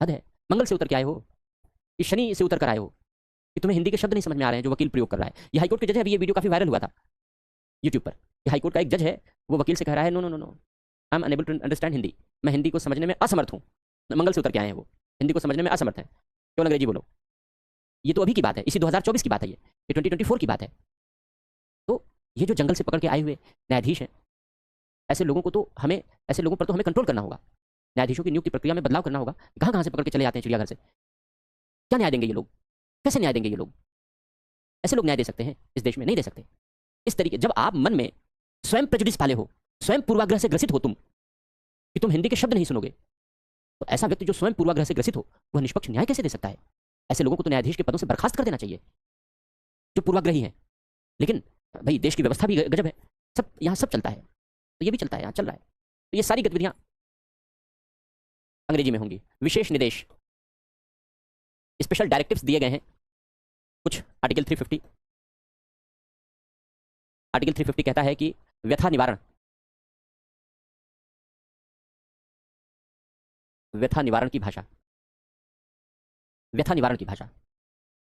हद है, मंगल से उतर के आए हो, कि शनि से उतर कर आए हो कि तुम्हें हिंदी के शब्द नहीं समझ में आ रहे हैं जो वकील प्रयोग कर रहा है। ये हाईकोर्ट के जज है, अभी ये वीडियो काफी वायरल हुआ था यूट्यूब पर। ये हाईकोर्ट का एक जज है, वो वकील से कह रहा है no no no no, I am unable to understand Hindi, मैं हिंदी को समझने में असमर्थ हूँ। मंगल से उतर के आए हैं वो, हिंदी को समझने में असमर्थ है, केवल अंग्रेजी बोलो। ये तो अभी की बात है, इसी 2024 की बात है, ये 2024 की बात है। तो ये जो जंगल से पकड़ के आए हुए न्यायाधीश हैं, ऐसे लोगों को तो हमें, ऐसे लोगों पर तो हमें कंट्रोल करना होगा। न्यायाधीशों की नियुक्ति प्रक्रिया में बदलाव करना होगा। कहाँ कहाँ से पकड़ के चले जाते हैं चिड़ियाघर से, क्या न्याय देंगे ये लोग, कैसे न्याय देंगे ये लोग। ऐसे लोग न्याय दे सकते हैं इस देश में? नहीं दे सकते। इस तरीके जब आप मन में स्वयं प्रेजुडिस पाले हो, स्वयं पूर्वाग्रह से ग्रसित हो तुम, कि तुम हिंदी के शब्द नहीं सुनोगे, तो ऐसा व्यक्ति जो स्वयं पूर्वाग्रह से ग्रसित हो वह निष्पक्ष न्याय कैसे दे सकता है? ऐसे लोगों को तो न्यायाधीश के पदों से बर्खास्त कर देना चाहिए जो पूर्वाग्रही हैं। लेकिन भाई देश की व्यवस्था भी गजब है, सब यहाँ सब चलता है, तो ये भी चलता है, यहाँ चल रहा है। तो ये सारी गतिविधियां अंग्रेजी में होंगी। विशेष निर्देश, स्पेशल डायरेक्टिव्स दिए गए हैं कुछ। आर्टिकल 350, आर्टिकल 350 कहता है कि व्यथा निवारण, व्यथा निवारण की भाषा, व्यथा निवारण की भाषा,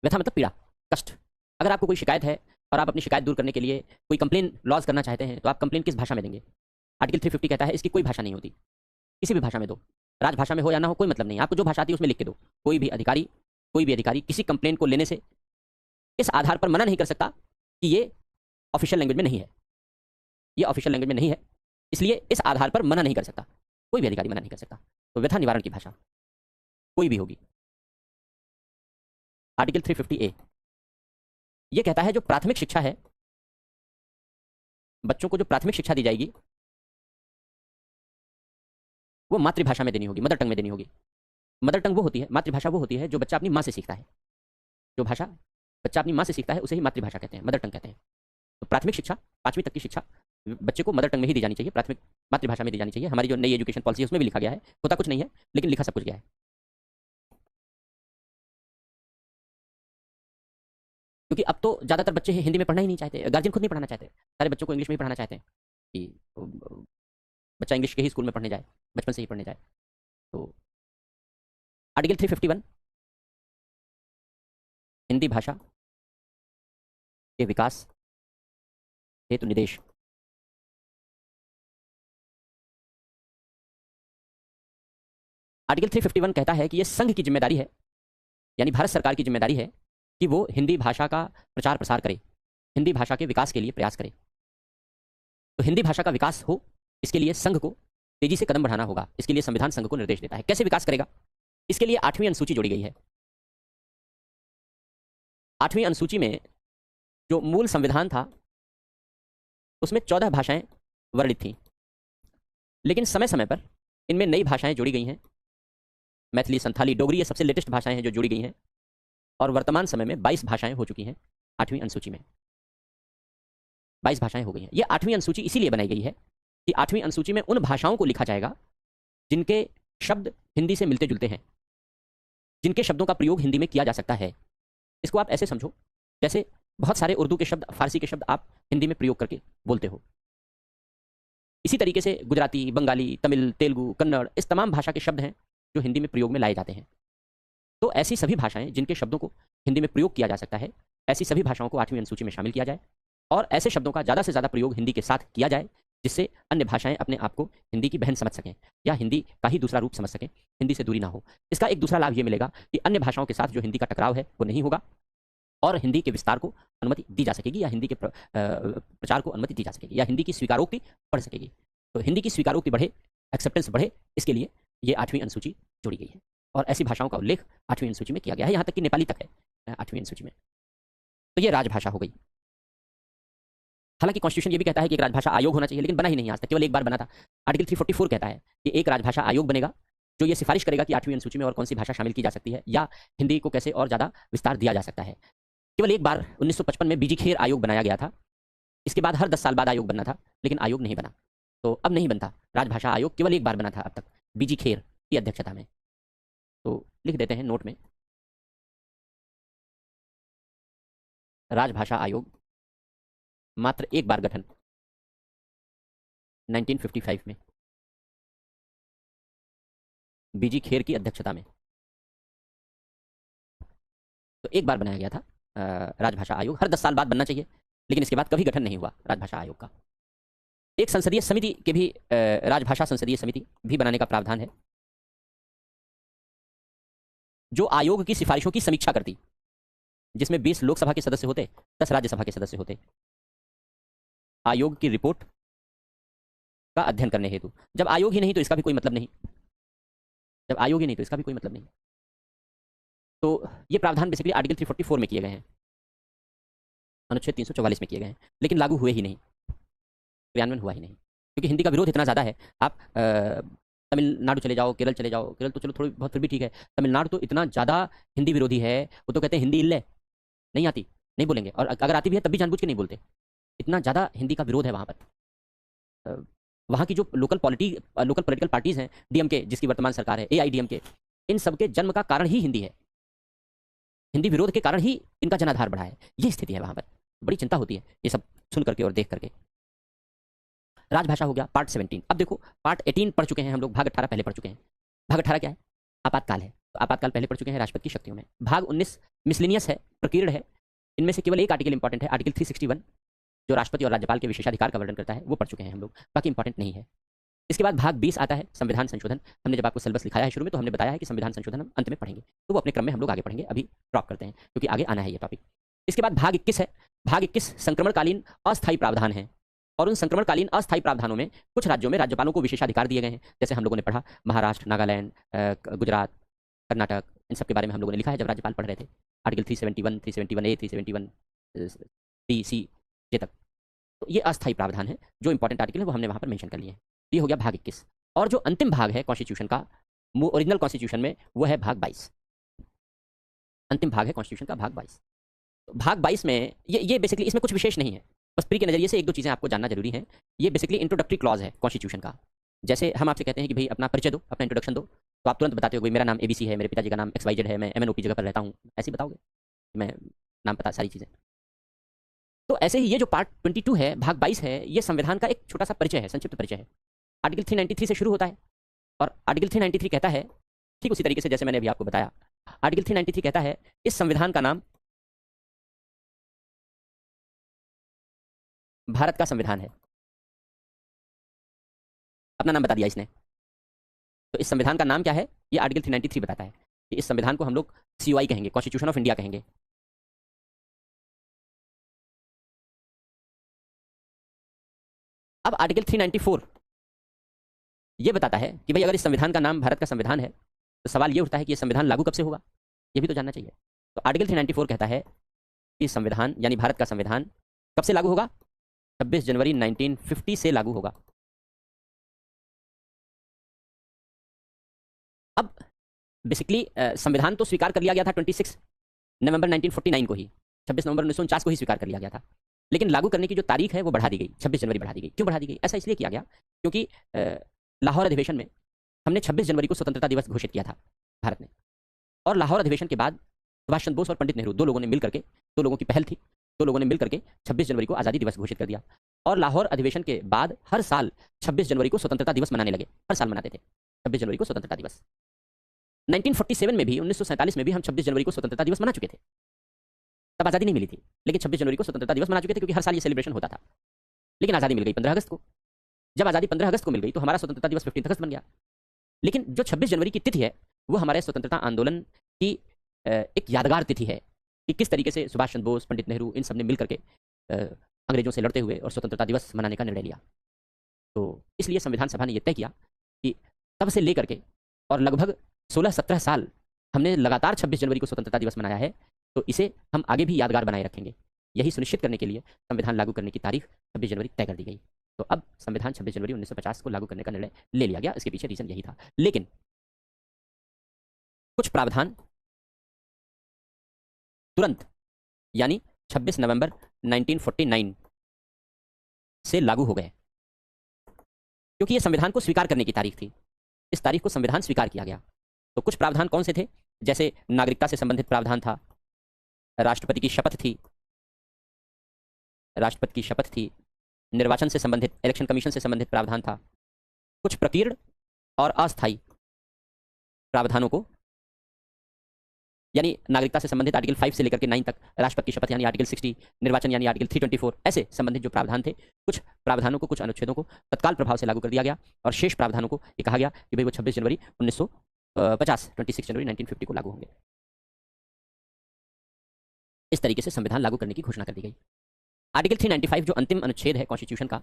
व्यथा मतलब पीड़ा, कष्ट। अगर आपको कोई शिकायत है और आप अपनी शिकायत दूर करने के लिए कोई कंप्लेन लॉज करना चाहते हैं तो आप कंप्लेन किस भाषा में देंगे? आर्टिकल 350 कहता है इसकी कोई भाषा नहीं होती, किसी भी भाषा में दो, राजभाषा में हो या ना हो कोई मतलब नहीं, आपको जो भाषा आती है उसमें लिख के दो। कोई भी अधिकारी किसी कंप्लेन को लेने से इस आधार पर मना नहीं कर सकता कि ये ऑफिशियल लैंग्वेज में नहीं है, ये ऑफिशियल लैंग्वेज में नहीं है, इसलिए इस आधार पर मना नहीं कर सकता, कोई भी अधिकारी मना नहीं कर सकता। तो व्यथा निवारण की भाषा कोई भी होगी। आर्टिकल 350A ये कहता है जो प्राथमिक शिक्षा है, बच्चों को जो प्राथमिक शिक्षा दी जाएगी वो मातृभाषा में देनी होगी, मदर टंग में देनी होगी। मदर टंग वो होती है, मातृभाषा वो होती है जो बच्चा अपनी माँ से सीखता है। जो भाषा बच्चा अपनी माँ से सीखता है उसे ही मातृभाषा कहते हैं, मदर टंग कहते हैं। तो प्राथमिक शिक्षा 5वीं तक की शिक्षा बच्चे को मदर टंग में ही दी जानी चाहिए, प्राथमिक मातृभाषा में दी जानी चाहिए। हमारी जो नई एजुकेशन पॉलिसी है उसमें भी लिखा गया है, होता कुछ नहीं है लेकिन लिखा सब कुछ गया है। क्योंकि अब तो ज़्यादातर बच्चे हिंदी में पढ़ना ही नहीं चाहते, गार्जियन खुद नहीं पढ़ाना चाहते, सारे बच्चों को इंग्लिश में ही पढ़ाना चाहते हैं कि बच्चा इंग्लिश के ही स्कूल में पढ़ने जाए, बचपन से ही पढ़ने जाए। तो आर्टिकल 351 हिंदी भाषा के विकास हेतु निर्देश, आर्टिकल 351 कहता है कि यह संघ की जिम्मेदारी है, यानी भारत सरकार की जिम्मेदारी है कि वो हिंदी भाषा का प्रचार प्रसार करे, हिंदी भाषा के विकास के लिए प्रयास करे। तो हिंदी भाषा का विकास हो, इसके लिए संघ को तेजी से कदम बढ़ाना होगा। इसके लिए संविधान संघ को निर्देश देता है। कैसे विकास करेगा? इसके लिए 8वीं अनुसूची जोड़ी गई है। 8वीं अनुसूची में जो मूल संविधान था उसमें 14 भाषाएं वर्णित थीं, लेकिन समय समय पर इनमें नई भाषाएं जोड़ी गई हैं। मैथिली, संथाली, डोगरी, ये सबसे लेटेस्ट भाषाएं हैं जो जोड़ी गई हैं, और वर्तमान समय में 22 भाषाएं हो चुकी हैं। 8वीं अनुसूची में 22 भाषाएं हो गई हैं। ये 8वीं अनुसूची इसीलिए बनाई गई है कि 8वीं अनुसूची में उन भाषाओं को लिखा जाएगा जिनके शब्द हिंदी से मिलते जुलते हैं, जिनके शब्दों का प्रयोग हिंदी में किया जा सकता है। इसको आप ऐसे समझो जैसे बहुत सारे उर्दू के शब्द, फारसी के शब्द आप हिंदी में प्रयोग करके बोलते हो। इसी तरीके से गुजराती, बंगाली, तमिल, तेलुगु, कन्नड़, इस तमाम भाषा के शब्द हैं जो हिंदी में प्रयोग में लाए जाते हैं। तो ऐसी सभी भाषाएं जिनके शब्दों को हिंदी में प्रयोग किया जा सकता है, ऐसी सभी भाषाओं को 8वीं अनुसूची में शामिल किया जाए, और ऐसे शब्दों का ज़्यादा से ज़्यादा प्रयोग हिंदी के साथ किया जाए जिससे अन्य भाषाएं अपने आप को हिंदी की बहन समझ सकें या हिंदी का ही दूसरा रूप समझ सकें, हिंदी से दूरी ना हो। इसका एक दूसरा लाभ ये मिलेगा कि अन्य भाषाओं के साथ जो हिंदी का टकराव है वो नहीं होगा, और हिंदी के विस्तार को अनुमति दी जा सकेगी, या हिंदी के प्रचार को अनुमति दी जा सकेगी, या हिंदी की स्वीकारोक्ति बढ़ सकेगी। तो हिंदी की स्वीकारोक्ति बढ़े, एक्सेप्टेंस बढ़े, इसके लिए ये 8वीं अनुसूची जोड़ी गई है, और ऐसी भाषाओं का उल्लेख 8वीं अनुसूची में किया गया है, यहाँ तक कि नेपाली तक है 8वीं अनुसूची में। तो ये राजभाषा हो गई। हालांकि कॉन्स्टिट्यूशन ये भी कहता है कि एक राजभाषा आयोग होना चाहिए, लेकिन बना ही नहीं आज तक, केवल एक बार बना था। आर्टिकल 344 कहता है कि एक राजभाषा आयोग बनेगा जो ये सिफारिश करेगा कि 8वीं अनुसूची में और कौन सी भाषा शामिल की जा सकती है, या हिंदी को कैसे और ज़्यादा विस्तार दिया जा सकता है। केवल एक बार 1955 में बीजी खेर आयोग बनाया गया था। इसके बाद हर 10 साल बाद आयोग बनना था, लेकिन आयोग नहीं बना, तो अब नहीं बनता। राजभाषा आयोग केवल एक बार बना था अब तक, बीजी खेर की अध्यक्षता में। तो लिख देते हैं नोट में, राजभाषा आयोग मात्र एक बार गठन 1955 में बीजी खेर की अध्यक्षता में। तो एक बार बनाया गया था राजभाषा आयोग, हर 10 साल बाद बनना चाहिए, लेकिन इसके बाद कभी गठन नहीं हुआ राजभाषा आयोग का। एक संसदीय समिति के भी राजभाषा संसदीय समिति भी बनाने का प्रावधान है, जो आयोग की सिफारिशों की समीक्षा करती, जिसमें 20 लोकसभा के सदस्य होते, 10 राज्यसभा के सदस्य होते, आयोग की रिपोर्ट का अध्ययन करने हेतु। जब आयोग ही नहीं तो इसका भी कोई मतलब नहीं, जब आयोग ही नहीं तो इसका भी कोई मतलब नहीं। तो ये प्रावधान बेसिकली आर्टिकल 344 में किए गए हैं, अनुच्छेद 344 में किए गए हैं, लेकिन लागू हुए ही नहीं, क्रियान्वयन हुआ ही नहीं, क्योंकि हिंदी का विरोध इतना ज़्यादा है। आप तमिलनाडु चले जाओ, केरल चले जाओ, केरल तो चलो थोड़ी बहुत फिर भी ठीक है, तमिलनाडु तो इतना ज़्यादा हिंदी विरोधी है, वो तो कहते हैं हिंदी इल्ले, नहीं आती, नहीं बोलेंगे, और अगर आती भी है तब भी जानबूझ के नहीं बोलते। इतना ज़्यादा हिंदी का विरोध है वहाँ पर। वहाँ की जो लोकल पॉलिटिकल पार्टीज़ हैं, डीएमके जिसकी वर्तमान सरकार है, एआईडीएमके, इन सबके जन्म का कारण ही हिंदी है। हिंदी विरोध के कारण ही इनका जनाधार बढ़ा है। ये स्थिति है वहाँ पर। बड़ी चिंता होती है ये सब सुन करके और देख करके। राजभाषा हो गया पार्ट 17। अब देखो पार्ट 18 पढ़ चुके हैं हम लोग, भाग 18 पहले पढ़ चुके हैं। भाग 18 क्या है? आपातकाल है। तो आपातकाल पहले पढ़ चुके हैं राष्ट्रपति की शक्तियों में। भाग 19 मिसलिनियस है, प्रकीर्ण है। इनमें से केवल एक आर्टिकल इंपॉर्टेंट है, आर्टिकल 361, जो राष्ट्रपति और राज्यपाल के विशेषाधिकार का वर्णन करता है, वो पढ़ चुके हैं हम लोग, बाकी इंपॉर्टेंट नहीं है। इसके बाद भाग 20 आता है, संविधान संशोधन। हमने जब आपको सिलेबस लिखाया है शुरू में, तो हमने बताया है कि संविधान संशोधन हम अंत में पढ़ेंगे, तो वो अपने क्रम में हम लोग आगे पढ़ेंगे, अभी ड्रॉप करते हैं क्योंकि आगे आना है ये टॉपिक। इसके बाद भाग 21 है। भाग 21 संक्रमणकालीन अस्थायी प्रावधान है, और उन संक्रमणकालीन अस्थायी प्रावधानों में कुछ राज्यों में राज्यपालों को विशेषाधिकार दिए गए हैं, जैसे हम लोगों ने पढ़ा महाराष्ट्र, नागालैंड, गुजरात, कर्नाटक, इन सब के बारे में हम लोगों ने लिखा है जब राज्यपाल पढ़ रहे थे। आर्टिकल 371, 371A, 371C ये तक। तो ये अस्थायी प्रावधान है, जो इंपॉर्टेंट आर्टिकल है वो हमने वहाँ पर मेंशन कर लिए हैं। ये हो गया भाग 21। और जो अंतिम भाग है कॉन्स्टिट्यूशन का, ओरिजिनल कॉन्स्टिट्यूशन में, वो है भाग 22। अंतिम भाग है कॉन्स्टिट्यूशन का भाग 22। तो भाग 22 में ये बेसिकली इसमें कुछ विशेष नहीं है, बस प्री के नज़रिए से एक दो चीज़ें आपको जानना जरूरी है। ये बेसिकली इंट्रोडक्टरी क्लॉज है कॉन्स्टिट्यूशन का। जैसे हम आपसे कहते हैं कि भाई अपना परिचय दो, अपना इंट्रोडक्शन दो, तो आप तुरंत बताते हो भाई मेरा नाम ABC है, मेरे पिताजी का नाम XYZ है, मैं MNOP जगह पर रहता हूँ, ऐसे ही बताओगे, मैं नाम पता सारी चीज़ें। तो ऐसे ही ये जो पार्ट 22 है, भाग 22 है, ये संविधान का एक छोटा सा परिचय है, संक्षिप्त परिचय है। आर्टिकल 393 से शुरू होता है, और आर्टिकल 393 कहता है, ठीक उसी तरीके से जैसे मैंने अभी आपको बताया, आर्टिकल 393 कहता है इस संविधान का नाम भारत का संविधान है। अपना नाम बता दिया इसने, तो इस संविधान का नाम क्या है, ये आर्टिकल 393 बताता है कि इस संविधान को हम लोग COI कहेंगे, कॉन्स्टिट्यूशन ऑफ इंडिया कहेंगे। अब आर्टिकल 394 ये बताता है कि भाई अगर इस संविधान का नाम भारत का संविधान है तो सवाल ये उठता है कि ये संविधान लागू कब से होगा, ये भी तो जानना चाहिए। तो आर्टिकल 394 कहता है कि संविधान यानी भारत का संविधान कब से लागू होगा, 26 जनवरी 1950 से लागू होगा। अब बेसिकली संविधान तो स्वीकार कर लिया गया था 26 नवंबर 1949 को ही, 26 नवंबर 1949 को ही स्वीकार कर लिया गया था, लेकिन लागू करने की जो तारीख है वो बढ़ा दी गई, 26 जनवरी बढ़ा दी गई। क्यों बढ़ा दी गई? ऐसा इसलिए किया गया क्योंकि लाहौर अधिवेशन में हमने 26 जनवरी को स्वतंत्रता दिवस घोषित किया था भारत ने, और लाहौर अधिवेशन के बाद सुभाष चंद्र बोस और पंडित नेहरू, दो लोगों ने मिल करके, दो लोगों की पहल थी, दो लोगों ने मिल करके 26 जनवरी को आज़ादी दिवस घोषित कर दिया। और लाहौर अधिवेशन के बाद हर साल 26 जनवरी को स्वतंत्रता दिवस मनाने लगे, हर साल मनाते थे 26 जनवरी को स्वतंत्रता दिवस। 1947 में भी, 1947 में भी हम 26 जनवरी को स्वतंत्रता दिवस मना चुके थे, तब आज़ादी नहीं मिली थी, लेकिन 26 जनवरी को स्वतंत्रता दिवस मना चुके थे क्योंकि हर साल ये सेलिब्रेशन होता था। लेकिन आज़ादी मिल गई 15 अगस्त को। जब आज़ादी 15 अगस्त को मिल गई तो हमारा स्वतंत्रता दिवस 15 अगस्त बन गया। लेकिन जो 26 जनवरी की तिथि है वो हमारे स्वतंत्रता आंदोलन की एक यादगार तिथि है कि किस तरीके से सुभाष चंद्र बोस, पंडित नेहरू, इन सब ने मिल करके अंग्रेजों से लड़ते हुए और स्वतंत्रता दिवस मनाने का निर्णय लिया। तो इसलिए संविधान सभा ने यह तय किया कि तब से लेकर के और लगभग 16-17 साल हमने लगातार 26 जनवरी को स्वतंत्रता दिवस मनाया है, तो इसे हम आगे भी यादगार बनाए रखेंगे। यही सुनिश्चित करने के लिए संविधान लागू करने की तारीख 26 जनवरी तय कर दी गई। तो अब संविधान 26 जनवरी 1950 को लागू करने का निर्णय ले लिया गया, इसके पीछे रीजन यही था। लेकिन कुछ प्रावधान तुरंत यानी 26 नवंबर 1949 से लागू हो गए, क्योंकि यह संविधान को स्वीकार करने की तारीख थी। इस तारीख को संविधान स्वीकार किया गया। तो कुछ प्रावधान कौन से थे? जैसे नागरिकता से संबंधित प्रावधान था, राष्ट्रपति की शपथ थी, राष्ट्रपति की शपथ थी, निर्वाचन से संबंधित, इलेक्शन कमीशन से संबंधित प्रावधान था, कुछ प्रकीर्ण और अस्थायी प्रावधानों को यानी नागरिकता से संबंधित आर्टिकल 5 से लेकर के 9 तक, राष्ट्रपति की शपथ यानी आर्टिकल 60, निर्वाचन यानी आर्टिकल 324, ऐसे संबंधित जो प्रावधान थे, कुछ प्रावधानों को, कुछ अनुच्छेदों को तत्काल प्रभाव से लागू कर दिया गया और शेष प्रावधानों को ये कहा गया कि भाई वो 26 जनवरी 1950, 26 जनवरी 1950 को लागू होंगे। इस तरीके से संविधान लागू करने की घोषणा कर दी गई। आर्टिकल 395 जो अंतिम अनुच्छेद है कॉन्स्टिट्यूशन का,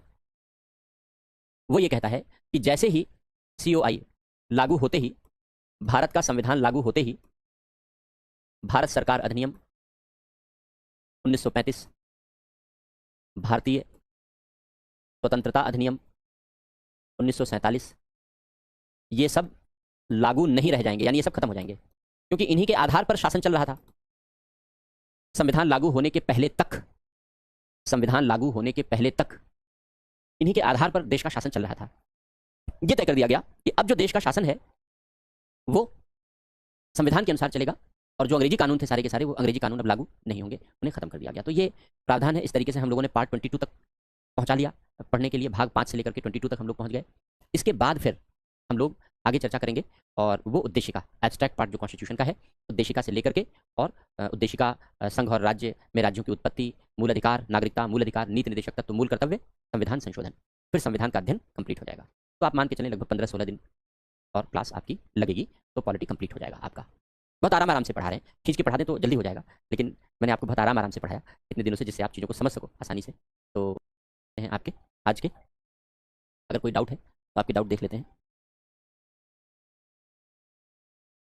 वो ये कहता है कि जैसे ही COI लागू होते ही, भारत का संविधान लागू होते ही, भारत सरकार अधिनियम 1935, भारतीय स्वतंत्रता अधिनियम 1947, ये सब लागू नहीं रह जाएंगे, यानी ये सब खत्म हो जाएंगे, क्योंकि इन्हीं के आधार पर शासन चल रहा था। संविधान लागू होने के पहले तक, संविधान लागू होने के पहले तक इन्हीं के आधार पर देश का शासन चल रहा था। यह तय कर दिया गया कि अब जो देश का शासन है वो संविधान के अनुसार चलेगा, और जो अंग्रेजी कानून थे सारे के सारे, वो अंग्रेजी कानून अब लागू नहीं होंगे, उन्हें खत्म कर दिया गया। तो ये प्रावधान है। इस तरीके से हम लोगों ने पार्ट 22 तक पहुंचा लिया पढ़ने के लिए, भाग 5 से लेकर के 22 तक हम लोग पहुंच गए। इसके बाद फिर हम लोग आगे चर्चा करेंगे, और वो उद्देशिका, एब्स्ट्रैक्ट पार्ट जो कॉन्स्टिट्यूशन का है, उद्देशिका से लेकर के, और उद्देशिका संघ और राज्य में राज्यों की उत्पत्ति, मूल अधिकार, नागरिकता, मूल अधिकार, नीति निर्देशक तत्व, मूल कर्तव्य, संविधान संशोधन, फिर संविधान का अध्ययन कंप्लीट हो जाएगा। तो आप मान के चलें लगभग 15-16 दिन और क्लास आपकी लगेगी, तो पॉलिटी कंप्लीट हो जाएगा आपका। बहुत आराम से पढ़ा रहे हैं, खींच के पढ़ा दें तो जल्दी हो जाएगा, लेकिन मैंने आपको बहुत आराम से पढ़ाया इतने दिनों से, जिससे आप चीज़ों को समझ सको आसानी से। तो हैं आपके आज के, अगर कोई डाउट है तो आपके डाउट देख लेते हैं।